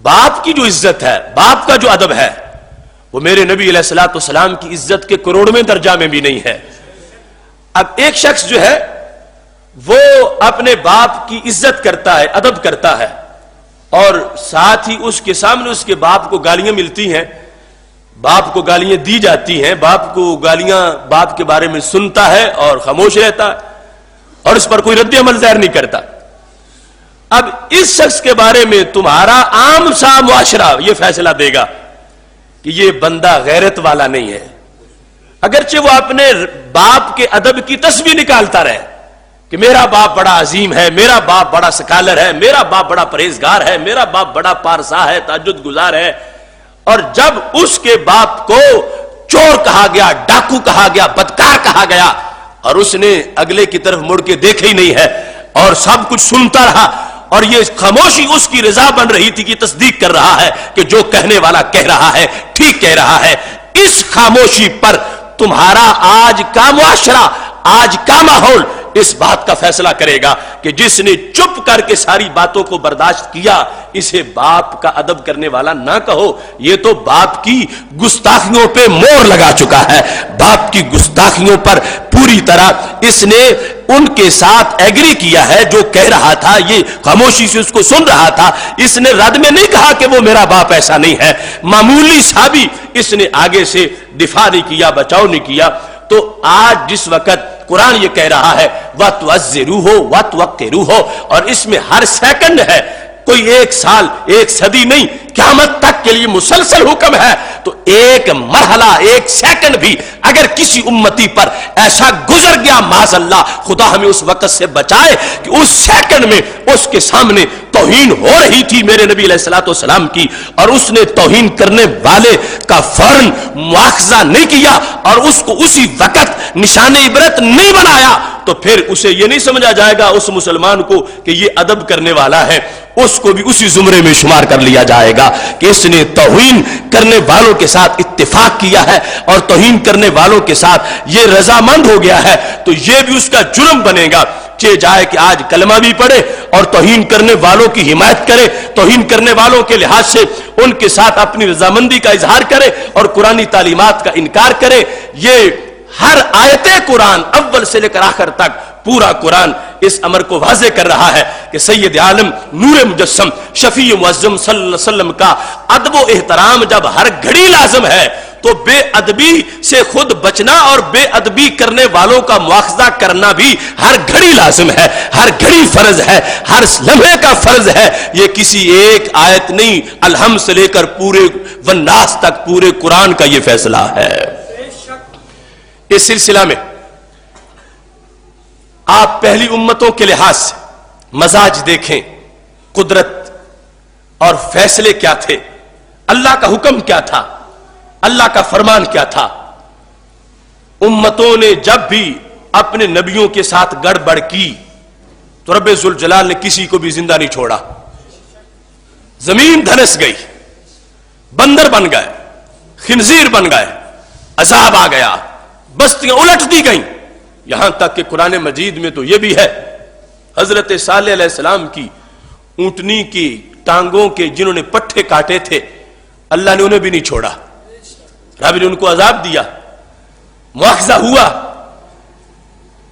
باپ کی جو عزت ہے، باپ کا جو ادب ہے، وہ میرے نبی علیہ الصلوۃ والسلام کی عزت کے کروڑویں درجہ میں بھی نہیں ہے۔ اب ایک شخص جو ہے وہ اپنے باپ کی عزت کرتا ہے، ادب کرتا ہے، اور ساتھ ہی اس کے سامنے اس کے باپ کو گالیاں ملتی ہیں، باپ کو گالیاں دی جاتی ہیں، باپ کو گالیاں باپ کے بارے میں سنتا ہے اور خاموش رہتا ہے اور اس پر کوئی رد عمل ظاہر نہیں کرتا۔ اب اس شخص کے بارے میں تمہارا عام سا معاشرہ یہ فیصلہ دے گا کہ یہ بندہ غیرت والا نہیں ہے، اگرچہ وہ اپنے باپ کے ادب کی تسبیح نکالتا رہے کہ میرا باپ بڑا عظیم ہے، میرا باپ بڑا سکالر ہے، میرا باپ بڑا پرہیزگار ہے، میرا باپ بڑا پارسا ہے، تہجد گزار ہے، اور جب اس کے باپ کو چور کہا گیا، ڈاکو کہا گیا، بدکار کہا گیا، اور اس نے اگلے کی طرف مڑ کے دیکھا ہی نہیں ہے اور سب کچھ سنتا رہا، اور یہ خاموشی اس کی رضا بن رہی تھی کہ تصدیق کر رہا ہے کہ جو کہنے والا کہہ رہا ہے ٹھیک کہہ رہا ہے، اس خاموشی پر تمہارا آج کا معاشرہ، آج کا ماحول اس بات کا فیصلہ کرے گا کہ جس نے چپ کر کے ساری باتوں کو برداشت کیا اسے باپ کا ادب کرنے والا نہ کہو، یہ تو باپ کی گستاخیوں پہ مور لگا چکا ہے، باپ کی گستاخیوں پر پوری طرح اس نے ان کے ساتھ ایگری کیا ہے، جو کہہ رہا تھا یہ خاموشی سے اس کو سن رہا تھا، اس نے رد میں نہیں کہا کہ وہ میرا باپ ایسا نہیں ہے، معمولی سا بھی اس نے آگے سے دفاع نہیں کیا، بچاؤ نہیں کیا۔ تو آج جس وقت قرآن یہ کہہ رہا ہے وَتُعَزِّرُوهُ وَتُوَقِّرُوهُ، اور اس میں ہر سیکنڈ ہے، کوئی 1 سال 1 صدی نہیں، قیامت تک کے لیے مسلسل حکم ہے، تو ایک مرحلہ 1 سیکنڈ بھی اگر کسی امتی پر ایسا گزر گیا معاذ اللہ، خدا ہمیں اس وقت سے بچائے کہ اس سیکنڈ میں اس کے سامنے توہین ہو رہی تھی میرے نبی علیہ الصلوۃ والسلام کی، اور اس نے توہین کرنے والے کا فوراً مواخذہ نہیں کیا اور اس کو اسی وقت نشان عبرت نہیں بنایا، تو پھر اسے یہ نہیں سمجھا جائے گا اس مسلمان کو کہ یہ ادب کرنے والا ہے، اس کو بھی اسی زمرے میں شمار کر لیا جائے گا کہ اس نے توہین کرنے والوں کے ساتھ اتفاق کیا ہے اور توہین کرنے والوں کے ساتھ یہ رضامند ہو گیا ہے، تو یہ بھی اس کا جرم بنے گا، چاہے جائے کہ آج کلمہ بھی پڑھے اور توہین کرنے والوں کی حمایت کرے، توہین کرنے والوں کے لحاظ سے ان کے ساتھ اپنی رضامندی کا اظہار کرے اور قرآنی تعلیمات کا انکار کرے۔ یہ ہر آیت قرآن اول سے لے کر آخر تک پورا قرآن اس امر کو واضح کر رہا ہے کہ سید عالم نور مجسم شفیع معظم صلی اللہ علیہ وسلم کا ادب و احترام جب ہر گھڑی لازم ہے تو بے ادبی سے خود بچنا اور بے ادبی کرنے والوں کا مواخذہ کرنا بھی ہر گھڑی لازم ہے، ہر گھڑی فرض ہے، ہر لمحے کا فرض ہے۔ یہ کسی ایک آیت نہیں، الحمد سے لے کر پورے والناس تک پورے قرآن کا یہ فیصلہ ہے۔ اس سلسلہ میں آپ پہلی امتوں کے لحاظ سے مزاج دیکھیں، قدرت اور فیصلے کیا تھے، اللہ کا حکم کیا تھا، اللہ کا فرمان کیا تھا۔ امتوں نے جب بھی اپنے نبیوں کے ساتھ گڑبڑ کی تو رب ذوالجلال نے کسی کو بھی زندہ نہیں چھوڑا۔ زمین دھنس گئی، بندر بن گئے، خنزیر بن گئے، عذاب آ گیا، بستیاں الٹ دی گئیں، یہاں تک کہ قرآن مجید میں تو یہ بھی ہے حضرت صالح علیہ السلام کی اونٹنی کی ٹانگوں کے جنہوں نے پٹھے کاٹے تھے اللہ نے انہیں بھی نہیں چھوڑا، رب نے ان کو عذاب دیا، مواخذہ ہوا۔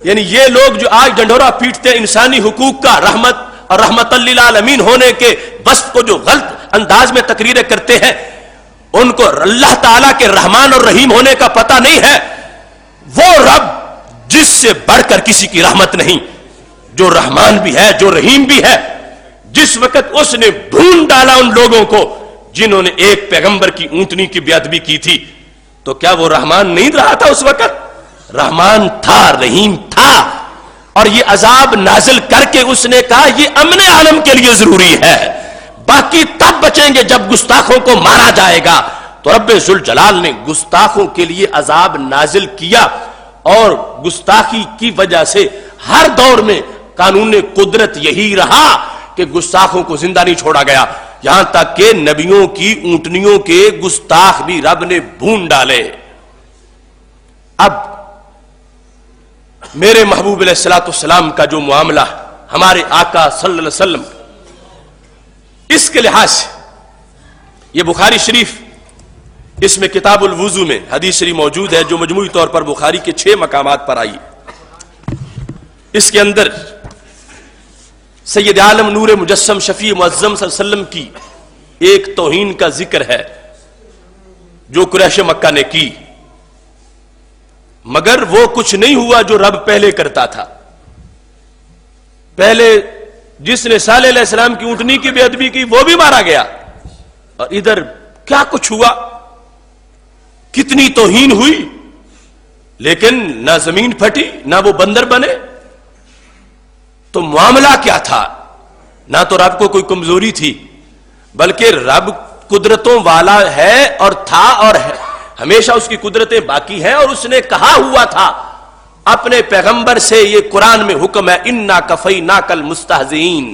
یعنی یہ لوگ جو آج ڈنڈورا پیٹتے ہیں انسانی حقوق کا، رحمت اور رحمت للعالمین ہونے کے وصف کو جو غلط انداز میں تقریریں کرتے ہیں، ان کو اللہ تعالیٰ کے رحمان اور رحیم ہونے کا پتہ نہیں ہے۔ وہ رب جس سے بڑھ کر کسی کی رحمت نہیں، جو رحمان بھی ہے جو رحیم بھی ہے، جس وقت اس نے ڈھونڈ ڈالا ان لوگوں کو جنہوں نے ایک پیغمبر کی اونٹنی کی بے ادبی کی تھی، تو کیا وہ رحمان نہیں رہا تھا؟ اس وقت رحمان تھا، رحیم تھا، اور یہ عذاب نازل کر کے اس نے کہا یہ امن عالم کے لیے ضروری ہے، باقی تب بچیں گے جب گستاخوں کو مارا جائے گا۔ تو رب ذوالجلال نے گستاخوں کے لیے عذاب نازل کیا، اور گستاخی کی وجہ سے ہر دور میں قانون قدرت یہی رہا کہ گستاخوں کو زندہ نہیں چھوڑا گیا، یہاں تک کہ نبیوں کی اونٹنیوں کے گستاخ بھی رب نے بھون ڈالے۔ اب میرے محبوب علیہ الصلوۃ والسلام کا جو معاملہ ہمارے آقا صلی اللہ علیہ وسلم، اس کے لحاظ سے یہ بخاری شریف، اس میں کتاب الوضو میں حدیث شریف موجود ہے جو مجموعی طور پر بخاری کے 6 مقامات پر آئی۔ اس کے اندر سید عالم نور مجسم شفیع معظم صلی اللہ علیہ وسلم کی ایک توہین کا ذکر ہے جو قریش مکہ نے کی، مگر وہ کچھ نہیں ہوا جو رب پہلے کرتا تھا۔ پہلے جس نے صالح علیہ السلام کی اونٹنی کی بے ادبی کی وہ بھی مارا گیا، اور ادھر کیا کچھ ہوا، کتنی توہین ہوئی، لیکن نہ زمین پھٹی نہ وہ بندر بنے۔ تو معاملہ کیا تھا؟ نہ تو رب کو کوئی کمزوری تھی، بلکہ رب قدرتوں والا ہے اور تھا اور ہے، ہمیشہ اس کی قدرتیں باقی ہیں، اور اس نے کہا ہوا تھا اپنے پیغمبر سے، یہ قرآن میں حکم ہے، انا کفیناک المستہزئین،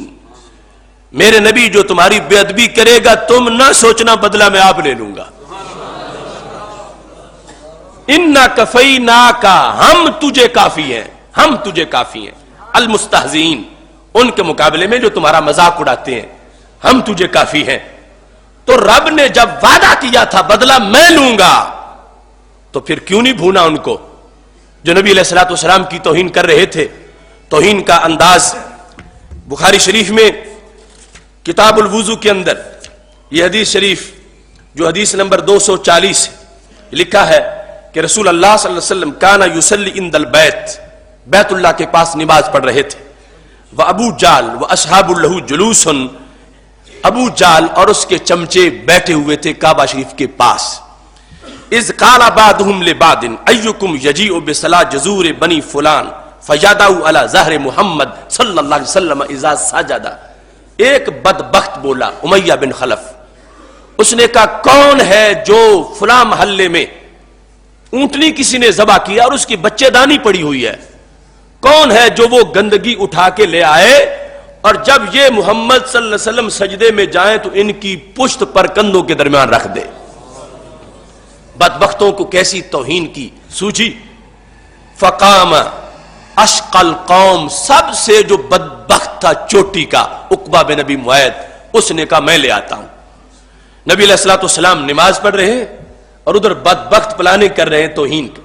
میرے نبی جو تمہاری بے ادبی کرے گا تم نہ سوچنا بدلہ میں آپ لے لوں گا۔ انا کفیناک، ہم تجھے کافی ہیں، ہم تجھے کافی ہیں، المستہزئین، ان کے مقابلے میں جو تمہارا مذاق اڑاتے ہیں، ہم تجھے کافی ہیں۔ تو رب نے جب وعدہ کیا تھا بدلہ میں لوں گا، تو پھر کیوں نہیں بھونا ان کو جو نبی علیہ الصلوۃ والسلام کی توہین کر رہے تھے؟ توہین کا انداز بخاری شریف میں کتاب الوضو کے اندر یہ حدیث شریف جو حدیث نمبر 240 لکھا ہے کہ رسول اللہ صلی اللہ علیہ وسلم کانا یصلی عند البیت، بیت اللہ کے پاس نماز پڑھ رہے تھے، وابو جال واصحاب لہ جلوس، ابو جال اور اس کے چمچے بیٹھے ہوئے تھے کعبہ شریف کے پاس۔ اذ قال بعضهم لبعض ایکم یجیء بصلاۃ جزور بنی فلان فیدعو علی ظہر محمد صلی اللہ علیہ وسلم اذا سجد، ایک بدبخت بولا امیہ بن خلف، اس نے کہا کون ہے جو فلاں محلے میں اونٹنی کسی نے ذبح کیا اور اس کی بچے دانی پڑی ہوئی ہے، کون ہے جو وہ گندگی اٹھا کے لے آئے اور جب یہ محمد صلی اللہ علیہ وسلم سجدے میں جائیں تو ان کی پشت پر کندھوں کے درمیان رکھ دے. بدبختوں کو کیسی توہین کی سوچی. فقام اشقل قوم، سب سے جو بدبخت تھا چوٹی کا، عقبہ بن ابی معیط، اس نے کہا میں لے آتا ہوں. نبی علیہ الصلوۃ والسلام نماز پڑھ رہے ہیں اور ادھر بدبخت پلاننگ کر رہے ہیں توہین کی.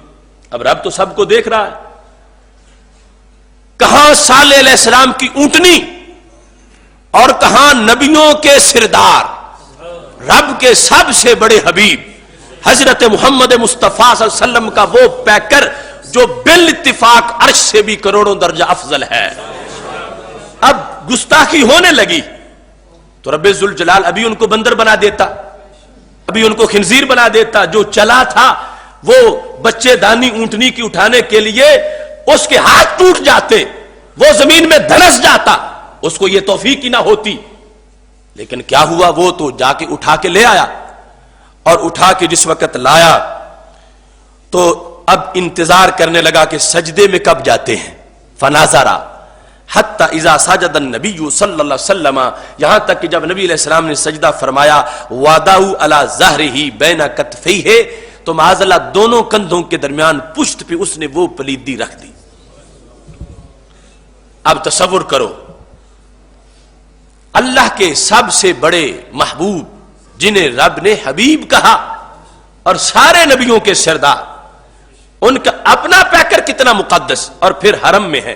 اب رب تو سب کو دیکھ رہا ہے. کہاں صالح علیہ السلام کی اونٹنی اور کہاں نبیوں کے سردار، رب کے سب سے بڑے حبیب حضرت محمد مصطفیٰ صلی اللہ علیہ وسلم کا وہ پیکر جو بالاتفاق عرش سے بھی کروڑوں درجہ افضل ہے. اب گستاخی ہونے لگی تو رب ذوالجلال ابھی ان کو بندر بنا دیتا، ابھی ان کو خنزیر بنا دیتا. جو چلا تھا وہ بچے دانی اونٹنی کی اٹھانے کے لیے اس کے ہاتھ ٹوٹ جاتے، وہ زمین میں دھنس جاتا، اس کو یہ توفیق ہی نہ ہوتی. لیکن کیا ہوا، وہ تو جا کے اٹھا کے لے آیا، اور اٹھا کے جس وقت لایا تو اب انتظار کرنے لگا کہ سجدے میں کب جاتے ہیں. فناظرا حتی اذا سجد النبی صلی اللہ علیہ وسلم، یہاں تک کہ جب نبی علیہ السلام نے سجدہ فرمایا، وضعوا علی ظہرہ بین کتفیہ، تو معاذ اللہ دونوں کندھوں کے درمیان پشت پہ اس نے وہ پلیدی رکھ دی. اب تصور کرو، اللہ کے سب سے بڑے محبوب جنہیں رب نے حبیب کہا اور سارے نبیوں کے سردار، ان کا اپنا پیکر کتنا مقدس، اور پھر حرم میں ہے،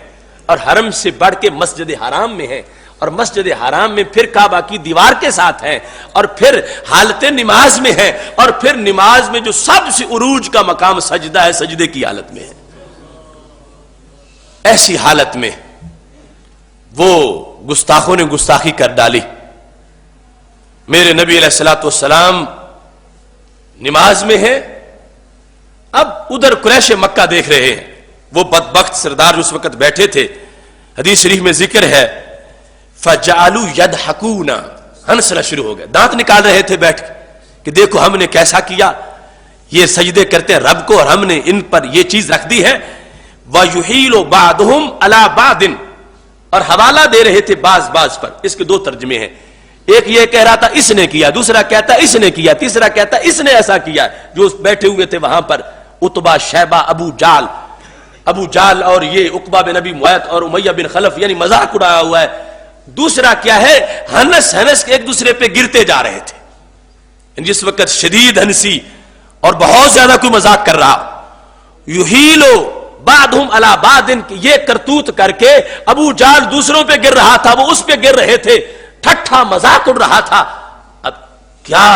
اور حرم سے بڑھ کے مسجد حرام میں ہے، اور مسجد حرام میں پھر کعبہ کی دیوار کے ساتھ ہے، اور پھر حالت نماز میں ہے، اور پھر نماز میں جو سب سے عروج کا مقام سجدہ ہے، سجدے کی حالت میں ہے. ایسی حالت میں وہ گستاخوں نے گستاخی کر ڈالی. میرے نبی علیہ الصلوۃ والسلام نماز میں ہیں، اب ادھر قریش مکہ دیکھ رہے ہیں. وہ بدبخت سردار جو اس وقت بیٹھے تھے، حدیث شریف میں ذکر ہے، فجعلوا يضحكون، ہنسنا شروع ہو گئے، دانت نکال رہے تھے بیٹھ کے کہ دیکھو ہم نے کیسا کیا، یہ سجدے کرتے ہیں رب کو اور ہم نے ان پر یہ چیز رکھ دی ہے. وَيُحِيلُ بَعْضُهُمْ عَلَى بَعْضٍ، اور حوالہ دے رہے تھے بعض بعض پر. اس کے دو ترجمے ہیں، ایک یہ کہہ رہا تھا اس نے کیا، دوسرا کہتا اس نے کیا، تیسرا کہتا اس نے ایسا کیا. جو بیٹھے ہوئے تھے وہاں پر عتبہ، شیبہ، ابو جال اور یہ عقبہ بن ابی معیط اور امیہ بن خلف، یعنی مذاق اڑایا ہوا ہے. دوسرا کیا ہے، ہنس ہنس کے ایک دوسرے پہ گرتے جا رہے تھے. جس وقت شدید ہنسی اور بہت زیادہ کوئی مذاق کر رہا. یحیلو بعضہم علی بعض، یہ کرتوت کر کے ابو جال دوسروں پہ گر رہا تھا، وہ اس پہ گر رہے تھے، ٹھٹھا مذاق اڑ رہا تھا. اب کیا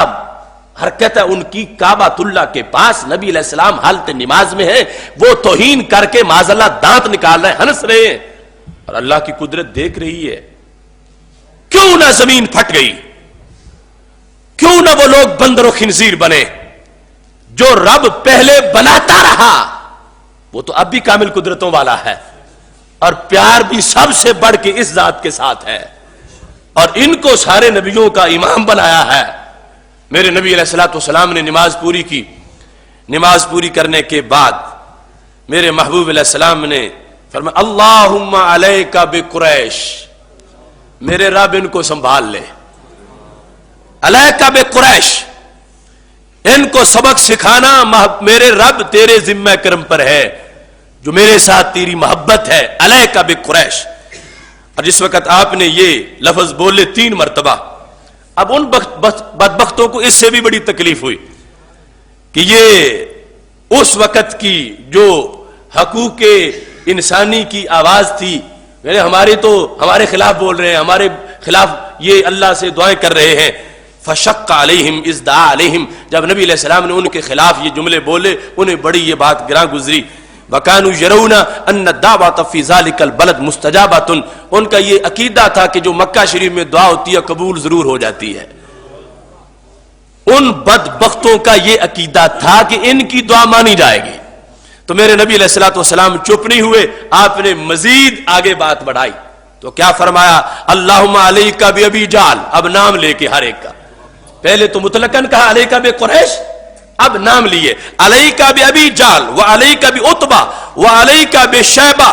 حرکت ہے ان کی، کعبۃ اللہ کے پاس نبی علیہ السلام حالت نماز میں ہے، وہ توہین کر کے معاذ اللہ دانت نکال رہے ہیں، ہنس رہے ہیں، اور اللہ کی قدرت دیکھ رہی ہے. کیوں نہ زمین پھٹ گئی، کیوں نہ وہ لوگ بندر و خنزیر بنے. جو رب پہلے بناتا رہا وہ تو اب بھی کامل قدرتوں والا ہے، اور پیار بھی سب سے بڑھ کے اس ذات کے ساتھ ہے، اور ان کو سارے نبیوں کا امام بنایا ہے. میرے نبی علیہ الصلوۃ والسلام نے نماز پوری کی. نماز پوری کرنے کے بعد میرے محبوب علیہ السلام نے فرمایا اللہم علیک بقریش، میرے رب ان کو سنبھال لے. علیک بقریش، ان کو سبق سکھانا میرے رب تیرے ذمہ کرم پر ہے، جو میرے ساتھ تیری محبت ہے. علیک بقریش. اور جس وقت آپ نے یہ لفظ بولے 3 مرتبہ، اب ان بدبختوں کو اس سے بھی بڑی تکلیف ہوئی کہ یہ اس وقت کی جو حقوق انسانی کی آواز تھی، یعنی ہمارے خلاف بول رہے ہیں، ہمارے خلاف یہ اللہ سے دعائیں کر رہے ہیں. فشق علیہم اذ دعا علیہم، جب نبی علیہ السلام نے ان کے خلاف یہ جملے بولے انہیں بڑی یہ بات گراں گزری. وَكَانُوا يَرَوْنَ أَنَّ الدَّعْوَةَ فِي ذَلِكَ الْبَلَدِ مُسْتَجَابَةٌ، ان کا یہ عقیدہ تھا کہ جو مکہ شریف میں دعا ہوتی ہے قبول ضرور ہو جاتی ہے. ان بدبختوں کا یہ عقیدہ تھا کہ ان کی دعا مانی جائے گی. تو میرے نبی علیہ الصلوۃ والسلام چپ نہیں ہوئے، آپ نے مزید آگے بات بڑھائی. تو کیا فرمایا، اللہم علیک بابی جال، اب نام لے کے ہر ایک کا. پہلے تو مطلقاً کہا علیک بقریش، اب نام لیے، علیک بابی جال وعلیک بعتبہ وعلیک بشیبہ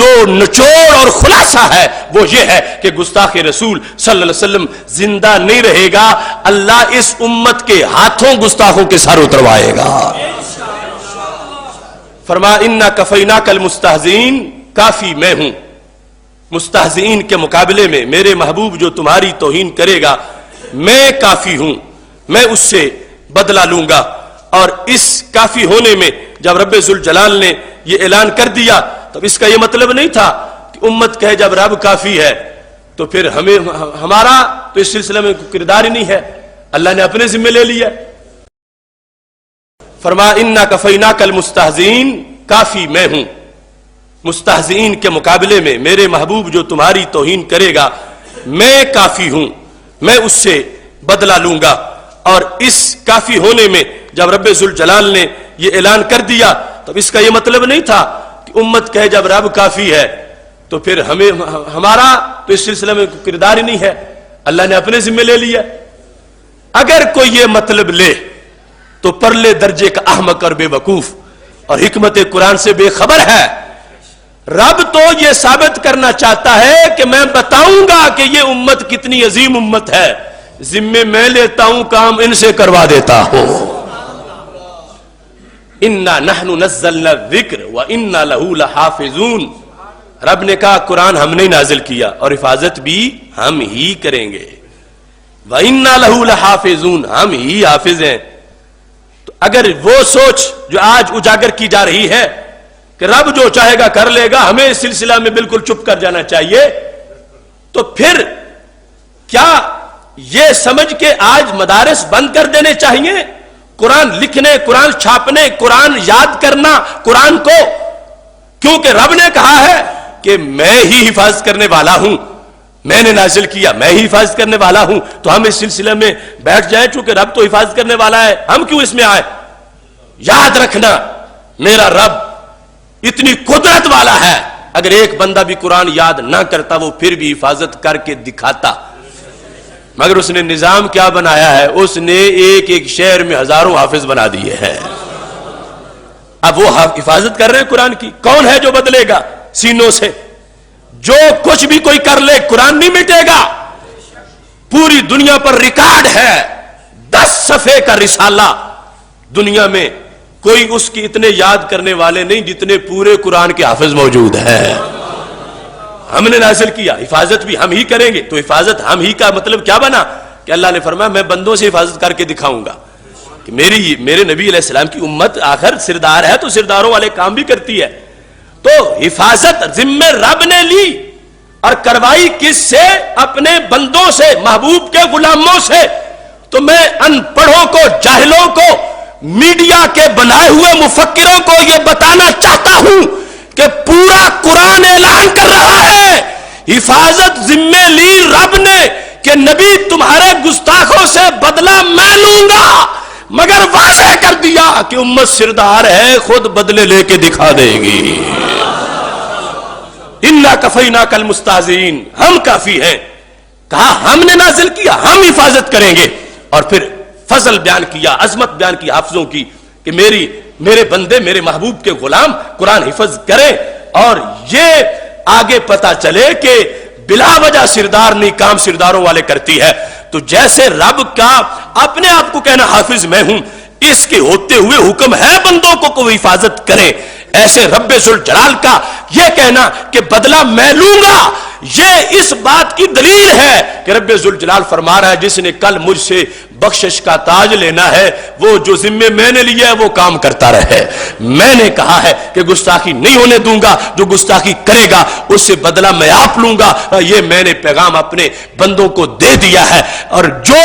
جو نچوڑ اور خلاصہ ہے وہ یہ ہے کہ گستاخ رسول صلی اللہ علیہ وسلم زندہ نہیں رہے گا، اللہ اس امت کے ہاتھوں گستاخوں کے سر اتروائے گا۔ فرمایا انا کفیناک المستہزئین، کافی میں ہوں مستہزئین کے مقابلے میں، میرے محبوب جو تمہاری توہین کرے گا میں کافی ہوں، میں اس سے بدلہ لوں گا۔ اور اس کافی ہونے میں جب رب ذوالجلال نے یہ اعلان کر دیا تب اس کا یہ مطلب نہیں تھا کہ امت کہے جب رب کافی ہے تو پھر ہمارا تو اس سلسلے میں کردار ہی نہیں ہے، اللہ نے اپنے ذمہ لے لیا۔ فرمایا انا کفیناک المستہزئین، کافی میں ہوں مستہزئین کے مقابلے میں، میرے محبوب جو تمہاری توہین کرے گا میں کافی ہوں، میں اس سے بدلہ لوں گا۔ اور اس کافی ہونے میں جب رب ذوالجلال نے یہ اعلان کر دیا تب اس کا یہ مطلب نہیں تھا کہ امت کہے جب رب کافی ہے تو پھر ہمارا تو اس سلسلے میں کردار ہی نہیں ہے، اللہ نے اپنے ذمہ لے لیا۔ اگر کوئی یہ مطلب لے تو پرلے درجے کا احمق اور بے وقوف اور حکمت قرآن سے بے خبر ہے۔ رب تو یہ ثابت کرنا چاہتا ہے کہ میں بتاؤں گا کہ یہ امت کتنی عظیم امت ہے، ذمے میں لیتا ہوں، کام ان سے کروا دیتا ہوں۔ انا نحن نزلنا الذکر وانا لہ لحافظون، رب نے کہا قرآن ہم نے نازل کیا اور حفاظت بھی ہم ہی کریں گے، وانا لہ لحافظون، ہم ہی حافظ ہیں۔ تو اگر وہ سوچ جو آج اجاگر کی جا رہی ہے کہ رب جو چاہے گا کر لے گا، ہمیں اس سلسلہ میں بالکل چپ کر جانا چاہیے، تو پھر کیا یہ سمجھ کے آج مدارس بند کر دینے چاہیے؟ قرآن لکھنے، قرآن چھاپنے، قرآن یاد کرنا قرآن کو، کیونکہ رب نے کہا ہے کہ میں ہی حفاظت کرنے والا ہوں، میں نے نازل کیا، میں ہی حفاظت کرنے والا ہوں، تو ہم اس سلسلے میں بیٹھ جائیں چونکہ رب تو حفاظت کرنے والا ہے، ہم کیوں اس میں آئے؟ یاد رکھنا میرا رب اتنی قدرت والا ہے، اگر ایک بندہ بھی قرآن یاد نہ کرتا وہ پھر بھی حفاظت کر کے دکھاتا، مگر اس نے نظام کیا بنایا ہے؟ اس نے ایک ایک شہر میں ہزاروں حافظ بنا دیے ہیں۔ اب وہ حفاظت کر رہے ہیں قرآن کی، کون ہے جو بدلے گا سینوں سے؟ جو کچھ بھی کوئی کر لے قرآن نہیں مٹے گا، پوری دنیا پر ریکارڈ ہے 10 صفحے کا رسالہ، دنیا میں کوئی اس کی اتنے یاد کرنے والے نہیں جتنے پورے قرآن کے حافظ موجود ہیں۔ ہم نے نازل کیا، حفاظت بھی ہم ہی کریں گے، تو حفاظت ہم ہی کا مطلب کیا بنا کہ اللہ نے فرمایا میں بندوں سے حفاظت کر کے دکھاؤں گا کہ میرے نبی علیہ السلام کی امت آخر سردار ہے تو سرداروں والے کام بھی کرتی ہے۔ تو حفاظت ذمہ رب نے لی اور کروائی کس سے؟ اپنے بندوں سے، محبوب کے غلاموں سے۔ تو میں ان پڑھوں کو، جاہلوں کو، میڈیا کے بنائے ہوئے مفکروں کو یہ بتانا چاہتا ہوں کہ پورا قرآن اعلان کر رہا ہے حفاظت ذمہ لی رب نے کہ نبی تمہارے گستاخوں سے بدلہ میں لوں گا، مگر واضح کر دیا کہ امت سردار ہے، خود بدلے لے کے دکھا دے گی۔ انا کفیناک المستہزئین، ہم کافی ہیں، کہا ہم نے نازل کیا، ہم حفاظت کریں گے، اور پھر فضل بیان کیا، عظمت بیان کی حافظوں کی کہ میرے بندے، میرے محبوب کے غلام قرآن حفظ کریں، اور یہ آگے پتا چلے کہ بلا وجہ سردار نہیں، کام سرداروں والے کرتی ہے۔ تو جیسے رب کا اپنے آپ کو کہنا حافظ میں ہوں، اس کے ہوتے ہوئے حکم ہے بندوں کو کوئی حفاظت کرے، ایسے رب ذوالجلال کا یہ کہنا کہ بدلہ میں لوں گا، یہ اس بات کی دلیل ہے کہ رب ذوالجلال فرما رہا ہے جس نے کل مجھ سے بخشش کا تاج لینا ہے وہ جو ذمے میں نے لیا ہے وہ کام کرتا رہے۔ میں نے کہا ہے کہ گستاخی نہیں ہونے دوں گا، جو گستاخی کرے گا اس سے بدلہ میں آپ لوں گا، یہ میں نے پیغام اپنے بندوں کو دے دیا ہے۔ اور جو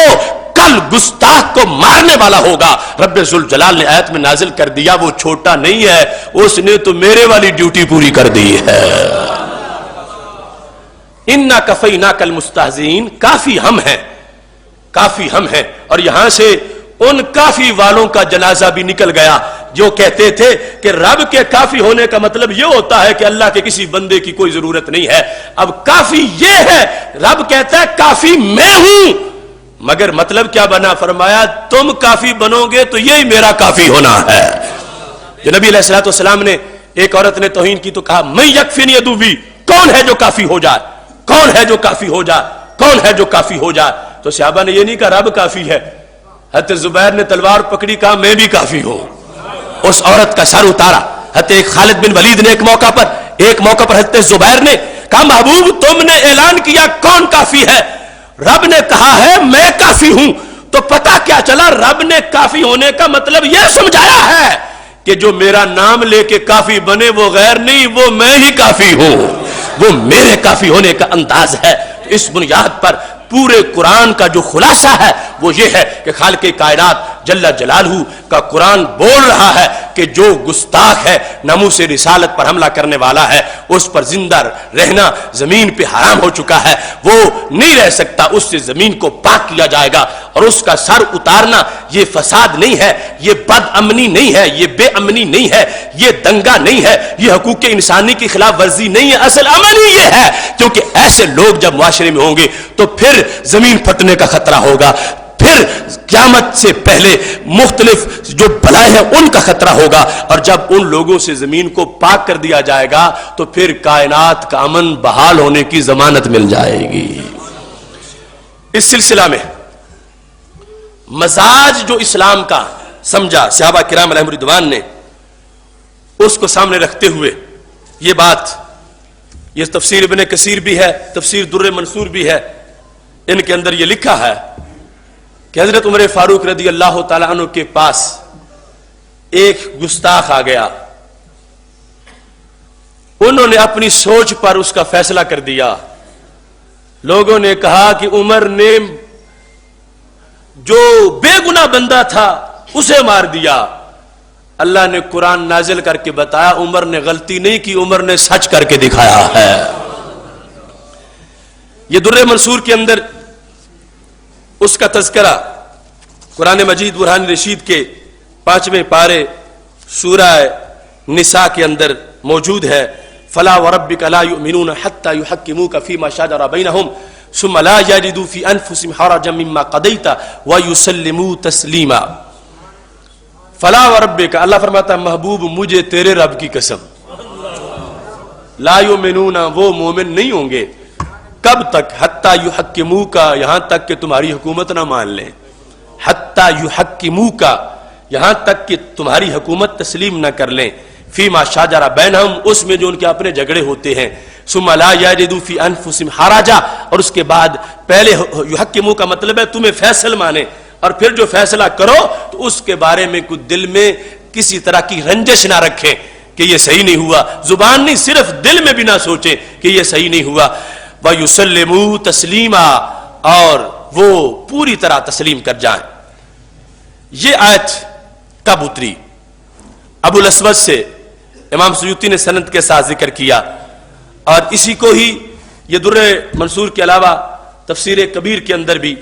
کل گستاخ کو مارنے والا ہوگا، رب ذوالجلال نے آیت میں نازل کر دیا، وہ چھوٹا نہیں ہے، اس نے تو میرے والی ڈیوٹی پوری کر دی ہے۔ انا کفیناک المستہزئین، کافی ہم ہیں، کافی ہم ہیں۔ اور یہاں سے ان کافی والوں کا جنازہ بھی نکل گیا جو کہتے تھے کہ رب کے کافی ہونے کا مطلب یہ ہوتا ہے کہ اللہ کے کسی بندے کی کوئی ضرورت نہیں ہے۔ اب کافی یہ ہے، رب کہتا ہے کافی میں ہوں، مگر مطلب کیا بنا؟ فرمایا تم کافی بنو گے تو یہی میرا کافی ہونا ہے۔ جو نبی علیہ الصلوۃ والسلام نے ایک عورت نے توہین کی تو کہا میں یکفینی عدوی، کون ہے جو کافی ہو جائے، کون ہے جو کافی ہو جائے، کون ہے جو کافی ہو جائے؟ تو صحابہ نے یہ نہیں کہا رب کافی ہے، حضرت زبیر نے تلوار پکڑی، کہا میں بھی کافی ہوں، اس عورت کا سر اتارا۔ حضرت خالد بن ولید نے ایک موقع پر حضرت زبیر نے کہا محبوب تم نے اعلان کیا کون کافی ہے؟ رب نے کہا ہے میں کافی ہوں۔ تو پتہ کیا چلا، رب نے کافی ہونے کا مطلب یہ سمجھایا ہے کہ جو میرا نام لے کے کافی بنے وہ غیر نہیں، وہ میں ہی کافی ہوں، وہ میرے کافی ہونے کا انداز ہے۔ اس بنیاد پر پورے قرآن کا جو خلاصہ ہے وہ یہ ہے کہ خالق کائنات جل جلالہ کا قرآن بول رہا ہے کہ جو گستاخ ہے، ناموس رسالت پر حملہ کرنے والا ہے، اس پر زندہ رہنا زمین پہ حرام ہو چکا ہے، وہ نہیں رہ سکتا، اس سے زمین کو پاک کیا جائے گا، اور اس کا سر اتارنا یہ فساد نہیں ہے، یہ بد امنی نہیں ہے، یہ بے امنی نہیں ہے، یہ دنگا نہیں ہے، یہ حقوق انسانی کی خلاف ورزی نہیں ہے، اصل امن ہی یہ ہے، کیونکہ ایسے لوگ جب معاشرے میں ہوں گے تو پھر زمین پھٹنے کا خطرہ ہوگا، پھر قیامت سے پہلے مختلف جو بلائیں ہیں ان کا خطرہ ہوگا، اور جب ان لوگوں سے زمین کو پاک کر دیا جائے گا تو پھر کائنات کا امن بحال ہونے کی ضمانت مل جائے گی۔ اس سلسلہ میں مزاج جو اسلام کا سمجھا صحابہ کرام علیہم رضوان نے، اس کو سامنے رکھتے ہوئے یہ بات، یہ تفسیر ابن کثیر بھی ہے، تفسیر در منصور بھی ہے، ان کے اندر یہ لکھا ہے کہ حضرت عمر فاروق رضی اللہ تعالیٰ عنہ کے پاس ایک گستاخ آ گیا، انہوں نے اپنی سوچ پر اس کا فیصلہ کر دیا۔ لوگوں نے کہا کہ عمر نے جو بے گناہ بندہ تھا اسے مار دیا۔ اللہ نے قرآن نازل کر کے بتایا عمر نے غلطی نہیں کی، عمر نے سچ کر کے دکھایا ہے۔ یہ در منصور کے اندر اس کا تذکرہ قرآن مجید برہان رشید کے 5ویں پارے سورہ نساء کے اندر موجود ہے۔ فلا وربک لا یؤمنون حتی یحکموک فیما شجر بینہم ثم لا یجدوا فی انفسہم حرجا مما قضیت ویسلموا تسلیما۔ فلا وربک، اللہ فرماتا ہے محبوب مجھے تیرے رب کی قسم، لا یؤمنون وہ مومن نہیں ہوں گے، کب تک؟ حتی یحکموک، یہاں تک کہ تمہاری حکومت نہ مان لیں، حتی یحکموک، یہاں تک کہ تمہاری حکومت تسلیم نہ کر لیں، فیما شجر بینہم، اس میں جو ان کے اپنے جھگڑے ہوتے ہیں، ثم لا یجدوا فی انفسہم حرجا، اور اس کے بعد پہلے یحکموک کا مطلب ہے تمہیں فیصل مانے، اور پھر جو فیصلہ کرو تو اس کے بارے میں کچھ دل میں کسی طرح کی رنجش نہ رکھیں کہ یہ صحیح نہیں ہوا، زبان نہیں صرف دل میں بھی نہ سوچیں کہ یہ صحیح نہیں ہوا، وَيُسَلِّمُوا تَسْلِيمًا، اور وہ پوری طرح تسلیم کر جائیں۔ یہ آیت کب اتری؟ ابو الاسود سے امام سیوطی نے سند کے ساتھ ذکر کیا، اور اسی کو ہی یہ در منصور کے علاوہ تفسیر کبیر کے اندر بھی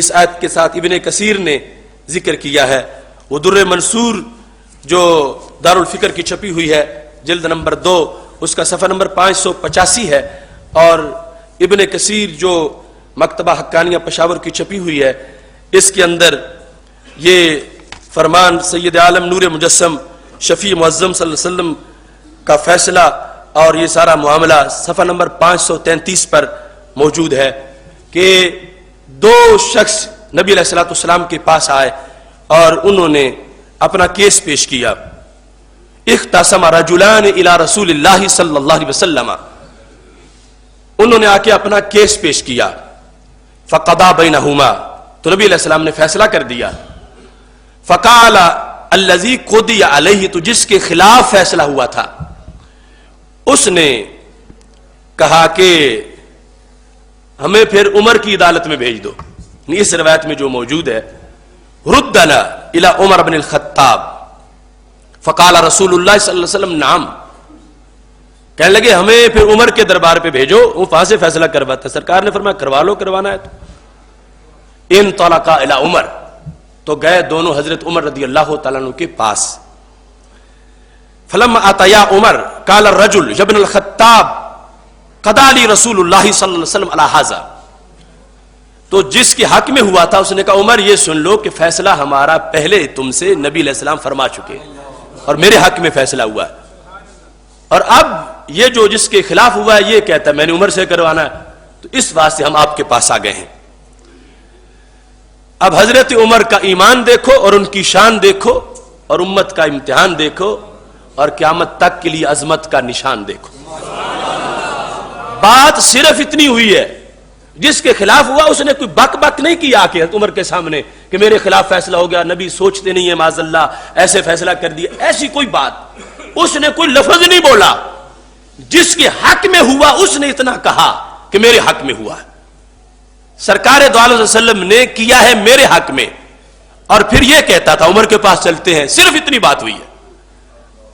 اس آیت کے ساتھ ابن کثیر نے ذکر کیا ہے۔ وہ در منصور جو دارالفکر کی چھپی ہوئی ہے، جلد نمبر 2، اس کا صفحہ نمبر 585 ہے، اور ابن کثیر جو مکتبہ حقانیہ پشاور کی چھپی ہوئی ہے، اس کے اندر یہ فرمان سید عالم نور مجسم شفیع معظم صلی اللہ علیہ وسلم کا فیصلہ اور یہ سارا معاملہ صفحہ نمبر 533 پر موجود ہے کہ دو شخص نبی علیہ السلام کے پاس آئے اور انہوں نے اپنا کیس پیش کیا۔ اختصم رجلان الى رسول اللہ صلی اللہ علیہ وسلم، انہوں نے آ کے اپنا کیس پیش کیا، فقضا بینہما، تو نبی علیہ السلام نے فیصلہ کر دیا۔ فقال الذی قضی علیہ، تو جس کے خلاف فیصلہ ہوا تھا اس نے کہا کہ ہمیں پھر عمر کی عدالت میں بھیج دو۔ اس روایت میں جو موجود ہے، ردنا الی عمر بن الخطاب، فقال رسول اللہ صلی اللہ علیہ وسلم نعم، کہنے لگے ہمیں پھر عمر کے دربار پہ بھیجو، وہ وہاں سے فیصلہ کرواتا۔ سرکار نے فرمایا کروا لو، کروانا ہے تو۔ انطلقا الی عمر، تو گئے دونوں حضرت عمر رضی اللہ تعالیٰ عنہ کے پاس۔ فلما اتیا عمر قال الرجل ابن الخطاب قضى لي رسول اللہ صلی اللہ علیہ وسلم علی ھذا، تو جس کے حق میں ہوا تھا اس نے کہا عمر یہ سن لو کہ فیصلہ ہمارا پہلے تم سے نبی علیہ السلام فرما چکے اور میرے حق میں فیصلہ ہوا ہے۔ اور اب یہ جو جس کے خلاف ہوا ہے یہ کہتا ہے میں نے عمر سے کروانا ہے، تو اس واسطے ہم آپ کے پاس آ گئے ہیں۔ اب حضرت عمر کا ایمان دیکھو اور ان کی شان دیکھو اور امت کا امتحان دیکھو اور قیامت تک کے لیے عظمت کا نشان دیکھو۔ بات صرف اتنی ہوئی ہے، جس کے خلاف ہوا اس نے کوئی بک بک نہیں کیا کہ عمر کے سامنے کہ میرے خلاف فیصلہ ہو گیا، نبی سوچتے نہیں ہے معاذ اللہ ایسے فیصلہ کر دیا، ایسی کوئی بات اس نے کوئی لفظ نہیں بولا۔ جس کے حق میں ہوا اس نے اتنا کہا کہ میرے حق میں ہوا ہے، سرکار دو علیہ وسلم نے کیا ہے میرے حق میں، اور پھر یہ کہتا تھا عمر کے پاس چلتے ہیں، صرف اتنی بات ہوئی ہے۔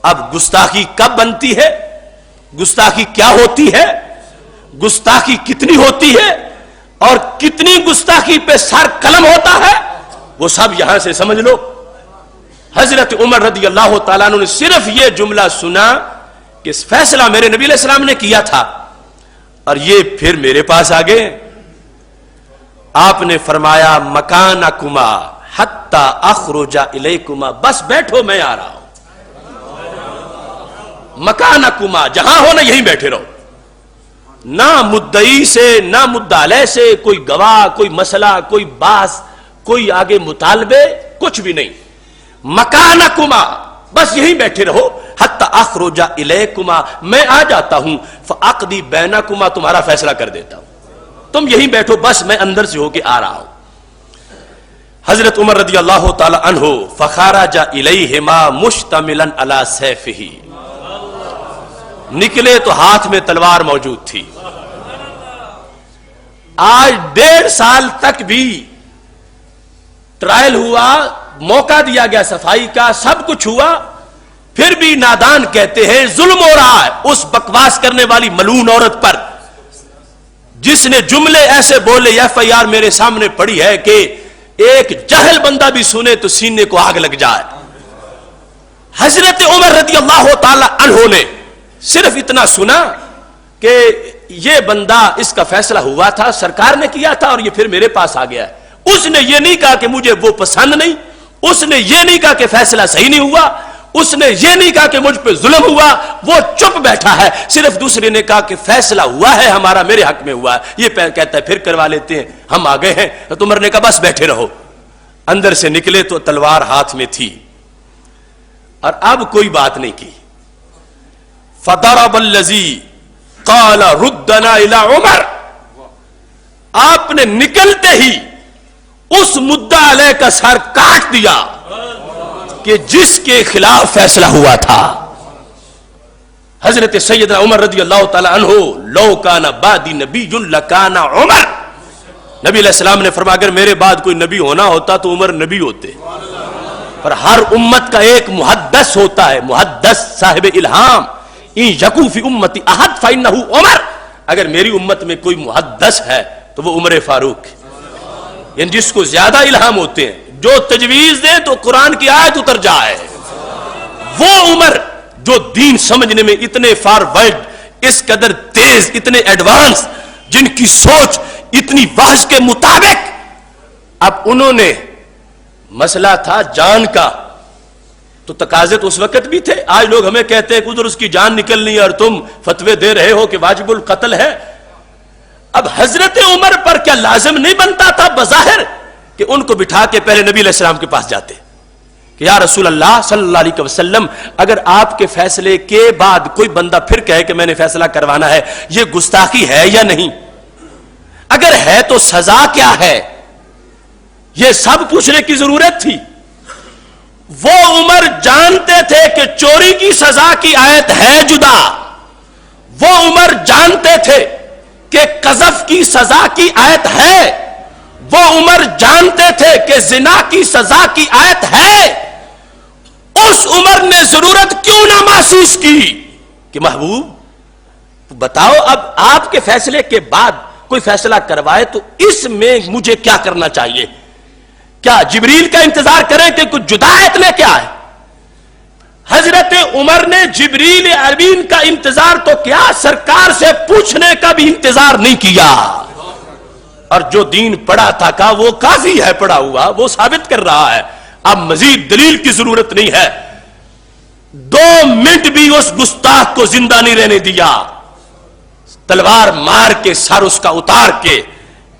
اب گستاخی کب بنتی ہے، گستاخی کیا ہوتی ہے، گستاخی کتنی ہوتی ہے اور کتنی گستاخی پہ سر قلم ہوتا ہے، وہ سب یہاں سے سمجھ لو۔ حضرت عمر رضی اللہ تعالیٰ عنہ نے صرف یہ جملہ سنا کہ فیصلہ میرے نبی علیہ السلام نے کیا تھا اور یہ پھر میرے پاس آ گئے۔ آپ نے فرمایا مکانکما حتی اخرج الیکما، بس بیٹھو میں آ رہا ہوں۔ مکانکما، جہاں ہو نا یہیں بیٹھے رہو، نہ مدعی سے نہ مدعا علیہ سے کوئی گواہ، کوئی مسئلہ، کوئی باس، کوئی آگے مطالبے، کچھ بھی نہیں۔ مکانکما، بس یہیں بیٹھے رہو، حتی اخرج الیکما، میں آ جاتا ہوں، فاقضی بینکما، تمہارا فیصلہ کر دیتا ہوں، تم یہیں بیٹھو، بس میں اندر سے ہو کے آ رہا ہوں۔ حضرت عمر رضی اللہ تعالی عنہ فخرج الیہما مشتملا علی سیفہ، نکلے تو ہاتھ میں تلوار موجود تھی۔ آج 1.5 سال تک بھی ٹرائل ہوا، موقع دیا گیا صفائی کا، سب کچھ ہوا، پھر بھی نادان کہتے ہیں ظلم ہو رہا ہے اس بکواس کرنے والی ملعون عورت پر، جس نے جملے ایسے بولے، ایف آئی آر میرے سامنے پڑی ہے کہ ایک جاہل بندہ بھی سنے تو سینے کو آگ لگ جائے۔ حضرت عمر رضی اللہ تعالی عنہ نے صرف اتنا سنا کہ یہ بندہ، اس کا فیصلہ ہوا تھا، سرکار نے کیا تھا اور یہ پھر میرے پاس آ گیا ہے۔ اس نے یہ نہیں کہا کہ مجھے وہ پسند نہیں، اس نے یہ نہیں کہا کہ فیصلہ صحیح نہیں ہوا، اس نے یہ نہیں کہا کہ مجھ پہ ظلم ہوا، وہ چپ بیٹھا ہے۔ صرف دوسرے نے کہا کہ فیصلہ ہوا ہے ہمارا، میرے حق میں ہوا ہے، یہ کہتا ہے پھر کروا لیتے ہیں، ہم آ گئے ہیں۔ تو عمر نے کہا بس بیٹھے رہو۔ اندر سے نکلے تو تلوار ہاتھ میں تھی اور اب کوئی بات نہیں کی۔ فضرب الذی قال ردنا الی عمر، آپ نے نکلتے ہی اس مدعا علیہ کا سر کاٹ دیا کہ جس کے خلاف فیصلہ ہوا تھا۔ حضرت سیدنا عمر رضی اللہ تعالی عنہ، لو کان بعدی نبی لکان عمر، نبی علیہ السلام نے فرمایا اگر میرے بعد کوئی نبی ہونا ہوتا تو عمر نبی ہوتے، پر ہر امت کا ایک محدث ہوتا ہے، محدث صاحب الہام، ان یکو فی امتی احد فانہ عمر، اگر میری امت میں کوئی محدث ہے تو وہ عمر فاروق ہے، یعنی جس کو زیادہ الہام ہوتے ہیں، جو تجویز دے تو قرآن کی آیت اتر جائے، وہ عمر جو دین سمجھنے میں اتنے فارورڈ، اس قدر تیز، اتنے ایڈوانس، جن کی سوچ اتنی بحث کے مطابق۔ اب انہوں نے مسئلہ تھا جان کا، تو تقاضے تو اس وقت بھی تھے۔ آج لوگ ہمیں کہتے ہیں کہ ادھر اس کی جان نکلنی ہے اور تم فتوے دے رہے ہو کہ واجب القتل ہے۔ اب حضرت عمر پر کیا لازم نہیں بنتا تھا بظاہر کہ ان کو بٹھا کے پہلے نبی علیہ السلام کے پاس جاتے کہ یا رسول اللہ صلی اللہ علیہ وسلم، اگر آپ کے فیصلے کے بعد کوئی بندہ پھر کہے کہ میں نے فیصلہ کروانا ہے، یہ گستاخی ہے یا نہیں؟ اگر ہے تو سزا کیا ہے؟ یہ سب پوچھنے کی ضرورت تھی۔ وہ عمر جانتے تھے کہ چوری کی سزا کی آیت ہے جدا، وہ عمر جانتے تھے کہ قذف کی سزا کی آیت ہے، وہ عمر جانتے تھے کہ زنا کی سزا کی آیت ہے۔ اس عمر نے ضرورت کیوں نہ محسوس کی کہ محبوب بتاؤ اب آپ کے فیصلے کے بعد کوئی فیصلہ کروائے تو اس میں مجھے کیا کرنا چاہیے؟ کیا جبریل کا انتظار کریں کہ کچھ جدا آیت لے کے آئے؟ حضرت عمر نے جبریل امین کا انتظار تو کیا، سرکار سے پوچھنے کا بھی انتظار نہیں کیا، اور جو دین پڑھا تھا کا وہ کافی ہے، پڑھا ہوا وہ ثابت کر رہا ہے، اب مزید دلیل کی ضرورت نہیں ہے۔ 2 منٹ بھی اس گستاخ کو زندہ نہیں رہنے دیا، تلوار مار کے سر اس کا اتار کے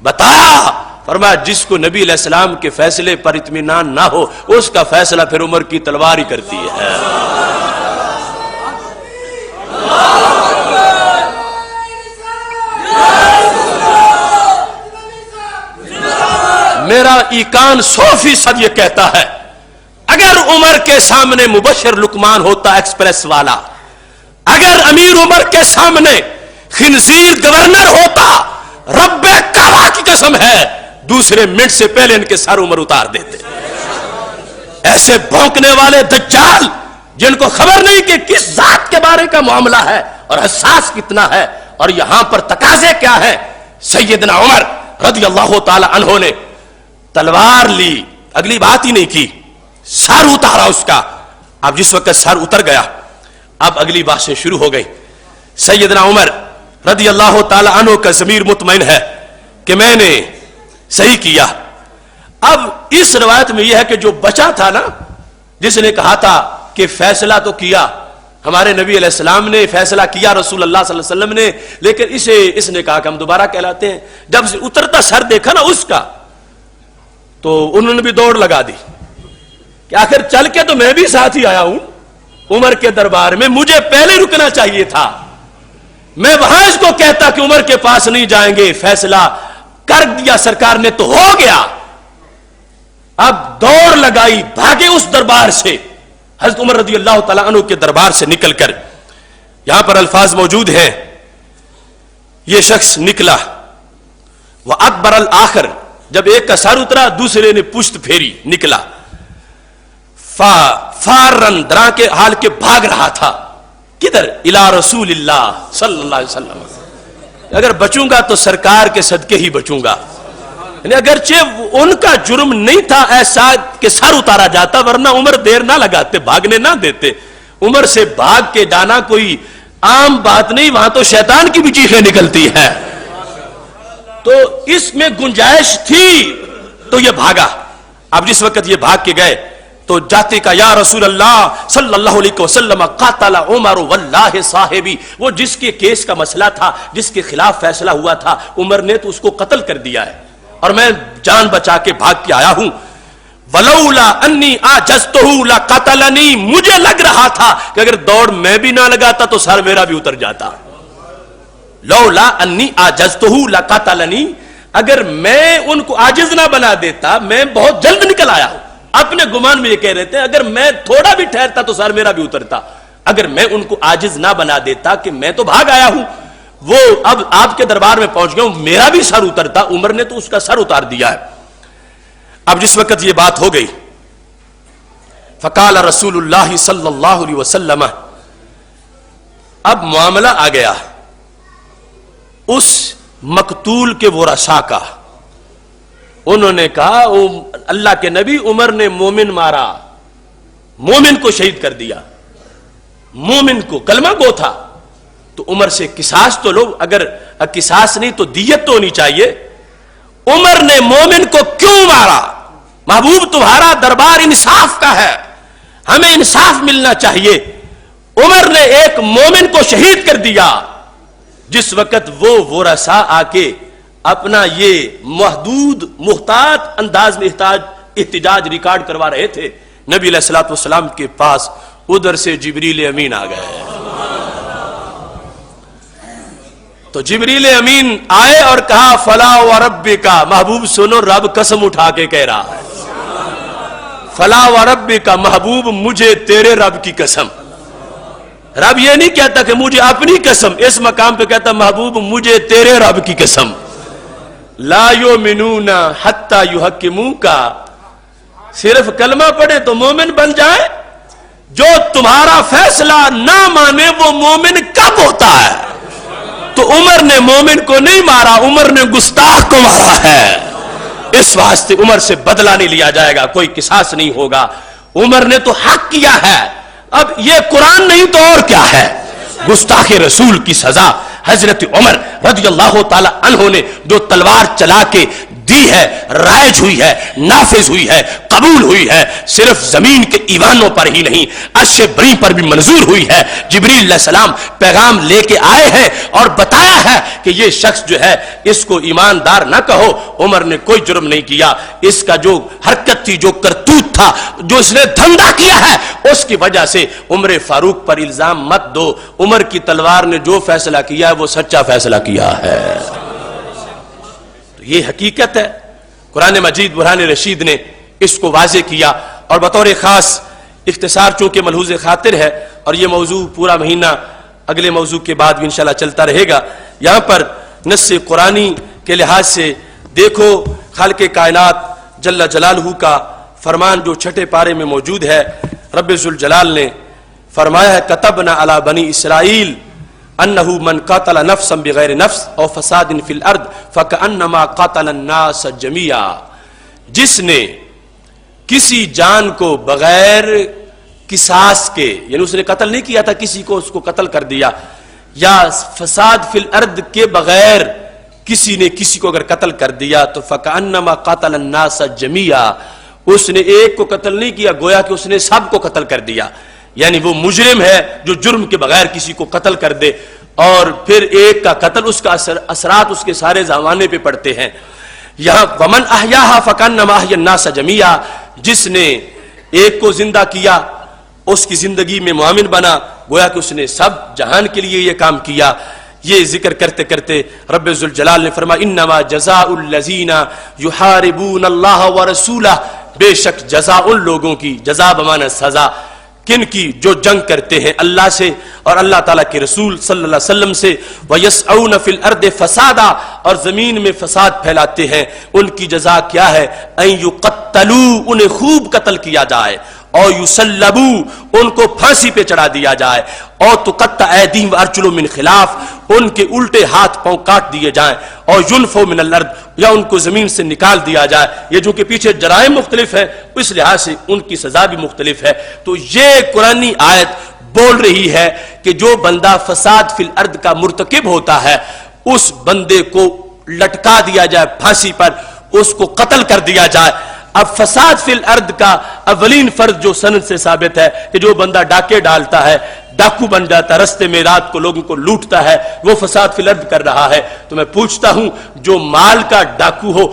بتایا، فرمایا جس کو نبی علیہ السلام کے فیصلے پر اطمینان نہ ہو اس کا فیصلہ پھر عمر کی تلوار ہی کرتی ہے۔ میرا ایقان 100% یہ کہتا ہے اگر عمر کے سامنے مبشر لقمان ہوتا ایکسپریس والا، اگر امیر عمر کے سامنے خنزیر گورنر ہوتا، رب کعبہ کی قسم ہے دوسرے منٹ سے پہلے ان کے سر عمر اتار دیتے۔ ایسے بھونکنے والے دجال جن کو خبر نہیں کہ کس ذات کے بارے کا معاملہ ہے اور حساس کتنا ہے، اور یہاں پر تقاضے کیا ہے۔ سیدنا عمر رضی اللہ تعالی عنہ نے تلوار لی، اگلی بات ہی نہیں کی، سر اتارا اس کا۔ اب جس وقت سر اتر گیا اب اگلی باتیں شروع ہو گئی۔ سیدنا عمر رضی اللہ تعالی عنہ کا ضمیر مطمئن ہے کہ میں نے صحیح کیا۔ اب اس روایت میں یہ ہے کہ جو بچا تھا نا، جس نے کہا تھا کہ فیصلہ تو کیا ہمارے نبی علیہ السلام نے، فیصلہ کیا رسول اللہ صلی اللہ علیہ وسلم نے، لیکن اس نے کہا کہ ہم دوبارہ کہلاتے ہیں۔ جب اترتا سر دیکھا نا اس کا تو انہوں نے بھی دوڑ لگا دی کہ آخر چل کے تو میں بھی ساتھ ہی آیا ہوں عمر کے دربار میں، مجھے پہلے رکنا چاہیے تھا، میں وہاں اس کو کہتا کہ عمر کے پاس نہیں جائیں گے، فیصلہ کر دیا سرکار نے تو ہو گیا۔ اب دوڑ لگائی، بھاگے اس دربار سے، حضرت عمر رضی اللہ تعالیٰ عنہ کے دربار سے نکل کر، یہاں پر الفاظ موجود ہیں، یہ شخص نکلا وَأَدْبَرَ الْآخَرِ، جب ایک کا سر اترا دوسرے نے پشت پھیری، نکلا، فارن درا کے حال کے بھاگ رہا تھا، کدھر؟ الی رسول اللہ صلی اللہ علیہ وسلم، اگر بچوں گا تو سرکار کے صدقے ہی بچوں گا، یعنی اگرچہ ان کا جرم نہیں تھا ایسا کہ سر اتارا جاتا، ورنہ عمر دیر نہ لگاتے، بھاگنے نہ دیتے۔ عمر سے بھاگ کے جانا کوئی عام بات نہیں، وہاں تو شیطان کی بھی چیخیں نکلتی ہیں، تو اس میں گنجائش تھی تو یہ بھاگا۔ اب جس وقت یہ بھاگ کے گئے تو جاتے کا یا رسول اللہ صلی اللہ علیہ وسلم قاتل عمر واللہ صاحبی، وہ جس کے کیس کا مسئلہ تھا، جس کے خلاف فیصلہ ہوا تھا، عمر نے تو اس کو قتل کر دیا ہے اور میں جان بچا کے بھاگ کے آیا ہوں۔ ولولا انی اعجزتہ لقتلنی، مجھے لگ رہا تھا کہ اگر دوڑ میں بھی نہ لگاتا تو سر میرا بھی اتر جاتا۔ لولا انی اعجزتہ لقتلنی، اگر میں ان کو عاجز نہ بنا دیتا، میں بہت جلد نکل آیا ہوں، اپنے گمان میں یہ کہہ رہے تھے اگر میں تھوڑا بھی ٹھہرتا تو سر میرا بھی اترتا، اگر میں ان کو عاجز نہ بنا دیتا کہ میں تو بھاگ آیا ہوں، وہ اب آپ کے دربار میں پہنچ گیا ہوں، میرا بھی سر اترتا، عمر نے تو اس کا سر اتار دیا ہے۔ اب جس وقت یہ بات ہو گئی، فقال رسول اللہ صلی اللہ علیہ وسلم، اب معاملہ آ گیا اس مقتول کے ورثاء کا۔ انہوں نے کہا اللہ کے نبی، عمر نے مومن مارا، مومن کو شہید کر دیا، مومن کو، کلمہ گو تھا، تو عمر سے قصاص تو لو، اگر قصاص نہیں تو دیت تو ہونی چاہیے۔ عمر نے مومن کو کیوں مارا؟ محبوب تمہارا دربار انصاف کا ہے، ہمیں انصاف ملنا چاہیے۔ عمر نے ایک مومن کو شہید کر دیا۔ جس وقت وہ ورثاء آ کے اپنا یہ محدود محتاط انداز میں احتجاج ریکارڈ کروا رہے تھے، نبی علیہ الصلوۃ والسلام کے پاس ادھر سے جبریل امین آ گئے۔ تو جبریل امین آئے اور کہا فلا وربک، محبوب سنو، رب قسم اٹھا کے کہہ رہا ہے، فلا وربک، محبوب مجھے تیرے رب کی قسم۔ رب یہ نہیں کہتا کہ مجھے اپنی قسم، اس مقام پہ کہتا محبوب مجھے تیرے رب کی قسم۔ لا یؤمنون حتی یحکموک، صرف کلمہ پڑھے تو مومن بن جائے؟ جو تمہارا فیصلہ نہ مانے وہ مومن کب ہوتا ہے؟ تو عمر نے مومن کو نہیں مارا، عمر نے گستاخ کو مارا ہے۔ اس واسطے عمر سے بدلہ نہیں لیا جائے گا، کوئی قصاص نہیں ہوگا، عمر نے تو حق کیا ہے۔ اب یہ قرآن نہیں تو اور کیا ہے؟ گستاخ رسول کی سزا۔ حضرت عمر رضی اللہ تعالی عنہ نے جو تلوار چلا کے دی ہے، رائج ہوئی ہے، نافذ ہوئی ہے، قبول ہوئی ہے، صرف زمین کے ایوانوں پر ہی نہیں عرش بری پر بھی منظور ہوئی ہے۔ جبریل علیہ السلام پیغام لے کے آئے ہیں اور بتایا ہے کہ یہ شخص جو ہے اس کو ایماندار نہ کہو، عمر نے کوئی جرم نہیں کیا، اس کا جو حرکت تھی، جو کرتوت تھا، جو اس نے دھندا کیا ہے، اس کی وجہ سے عمر فاروق پر الزام مت دو۔ عمر کی تلوار نے جو فیصلہ کیا ہے وہ سچا فیصلہ کیا ہے۔ تو یہ حقیقت ہے، قرآن مجید برہان رشید نے اس کو واضح کیا۔ اور بطور خاص اختصار چونکہ ملحوظ خاطر ہے اور یہ موضوع پورا مہینہ اگلے موضوع کے بعد بھی انشاءاللہ چلتا رہے گا، یہاں پر نص قرآنی کے لحاظ سے دیکھو خالق کائنات جل جلالہ کا فرمان جو چھٹے پارے میں موجود ہے۔ رب ذوالجلال نے فرمایا ہے کتبنا علی بنی اسرائیل انہ من قاتل نفسا بغیر نفس او فساد فی الارض فکأنما قاتل الناس جمیعا، جس نے کسی جان کو بغیر قصاص کے، یعنی اس نے قتل نہیں کیا تھا کسی کو، اس کو قتل کر دیا، یا فساد فی الارض کے بغیر کسی نے کسی کو اگر قتل کر دیا تو فکأنما قاتل الناس جمیعا، اس نے ایک کو قتل نہیں کیا، گویا کہ اس نے سب کو قتل کر دیا۔ یعنی وہ مجرم ہے جو جرم کے بغیر کسی کو قتل کر دے، اور پھر ایک کا قتل، اس کا اثرات اس کے سارے زمانے پہ پڑتے ہیں۔ یہاں ومن احیاھا فکأنما احیا الناس جمیعا، جس نے ایک کو زندہ کیا، اس کی زندگی میں معاون بنا، گویا کہ اس نے سب جہان کے لیے یہ کام کیا۔ یہ ذکر کرتے کرتے رب ذوالجلال نے فرمایا انما جزاء الذین یحاربون اللہ ورسولہ، بے شک جزا ان لوگوں کی، جزا بمعنی سزا، کن کی؟ جو جنگ کرتے ہیں اللہ سے اور اللہ تعالیٰ کے رسول صلی اللہ علیہ وسلم سے، وَيَسْعَوْنَ فِي الْأَرْضِ فَسَادًا، اور زمین میں فساد پھیلاتے ہیں، ان کی جزا کیا ہے؟ اَن يُقَتَّلُوا، انہیں خوب قتل کیا جائے، اور يُسَلَّبُوا، ان کو پھانسی پہ چڑھا دیا جائے، اور تُقَطَّعَ أَيْدِيهِمْ وَأَرْجُلُهُم مِّن خِلَافٍ، ان کے الٹے ہاتھ پاؤں کاٹ دیے جائیں، اور يُنفَوْا مِنَ الْأَرْضِ، یا ان کو زمین سے نکال دیا جائے۔ یہ جو کہ پیچھے جرائم مختلف ہیں، اس لحاظ سے ان کی سزا بھی مختلف ہے۔ تو یہ قرآنی آیت بول رہی ہے کہ جو بندہ فساد فی الارض کا مرتکب ہوتا ہے، اس بندے کو لٹکا دیا جائے پھانسی پر، اس کو قتل کر دیا جائے۔ اب فساد فی الارض کا اولین فرض جو سند سے ثابت ہے کہ جو بندہ ڈاکے ڈالتا ہے، ڈاکو بن جاتا ہے، رستے میں رات کو لوگوں کو لوٹتا ہے، وہ فساد فی الارض کر رہا ہے۔ تو میں پوچھتا ہوں جو مال کا ڈاکو ہو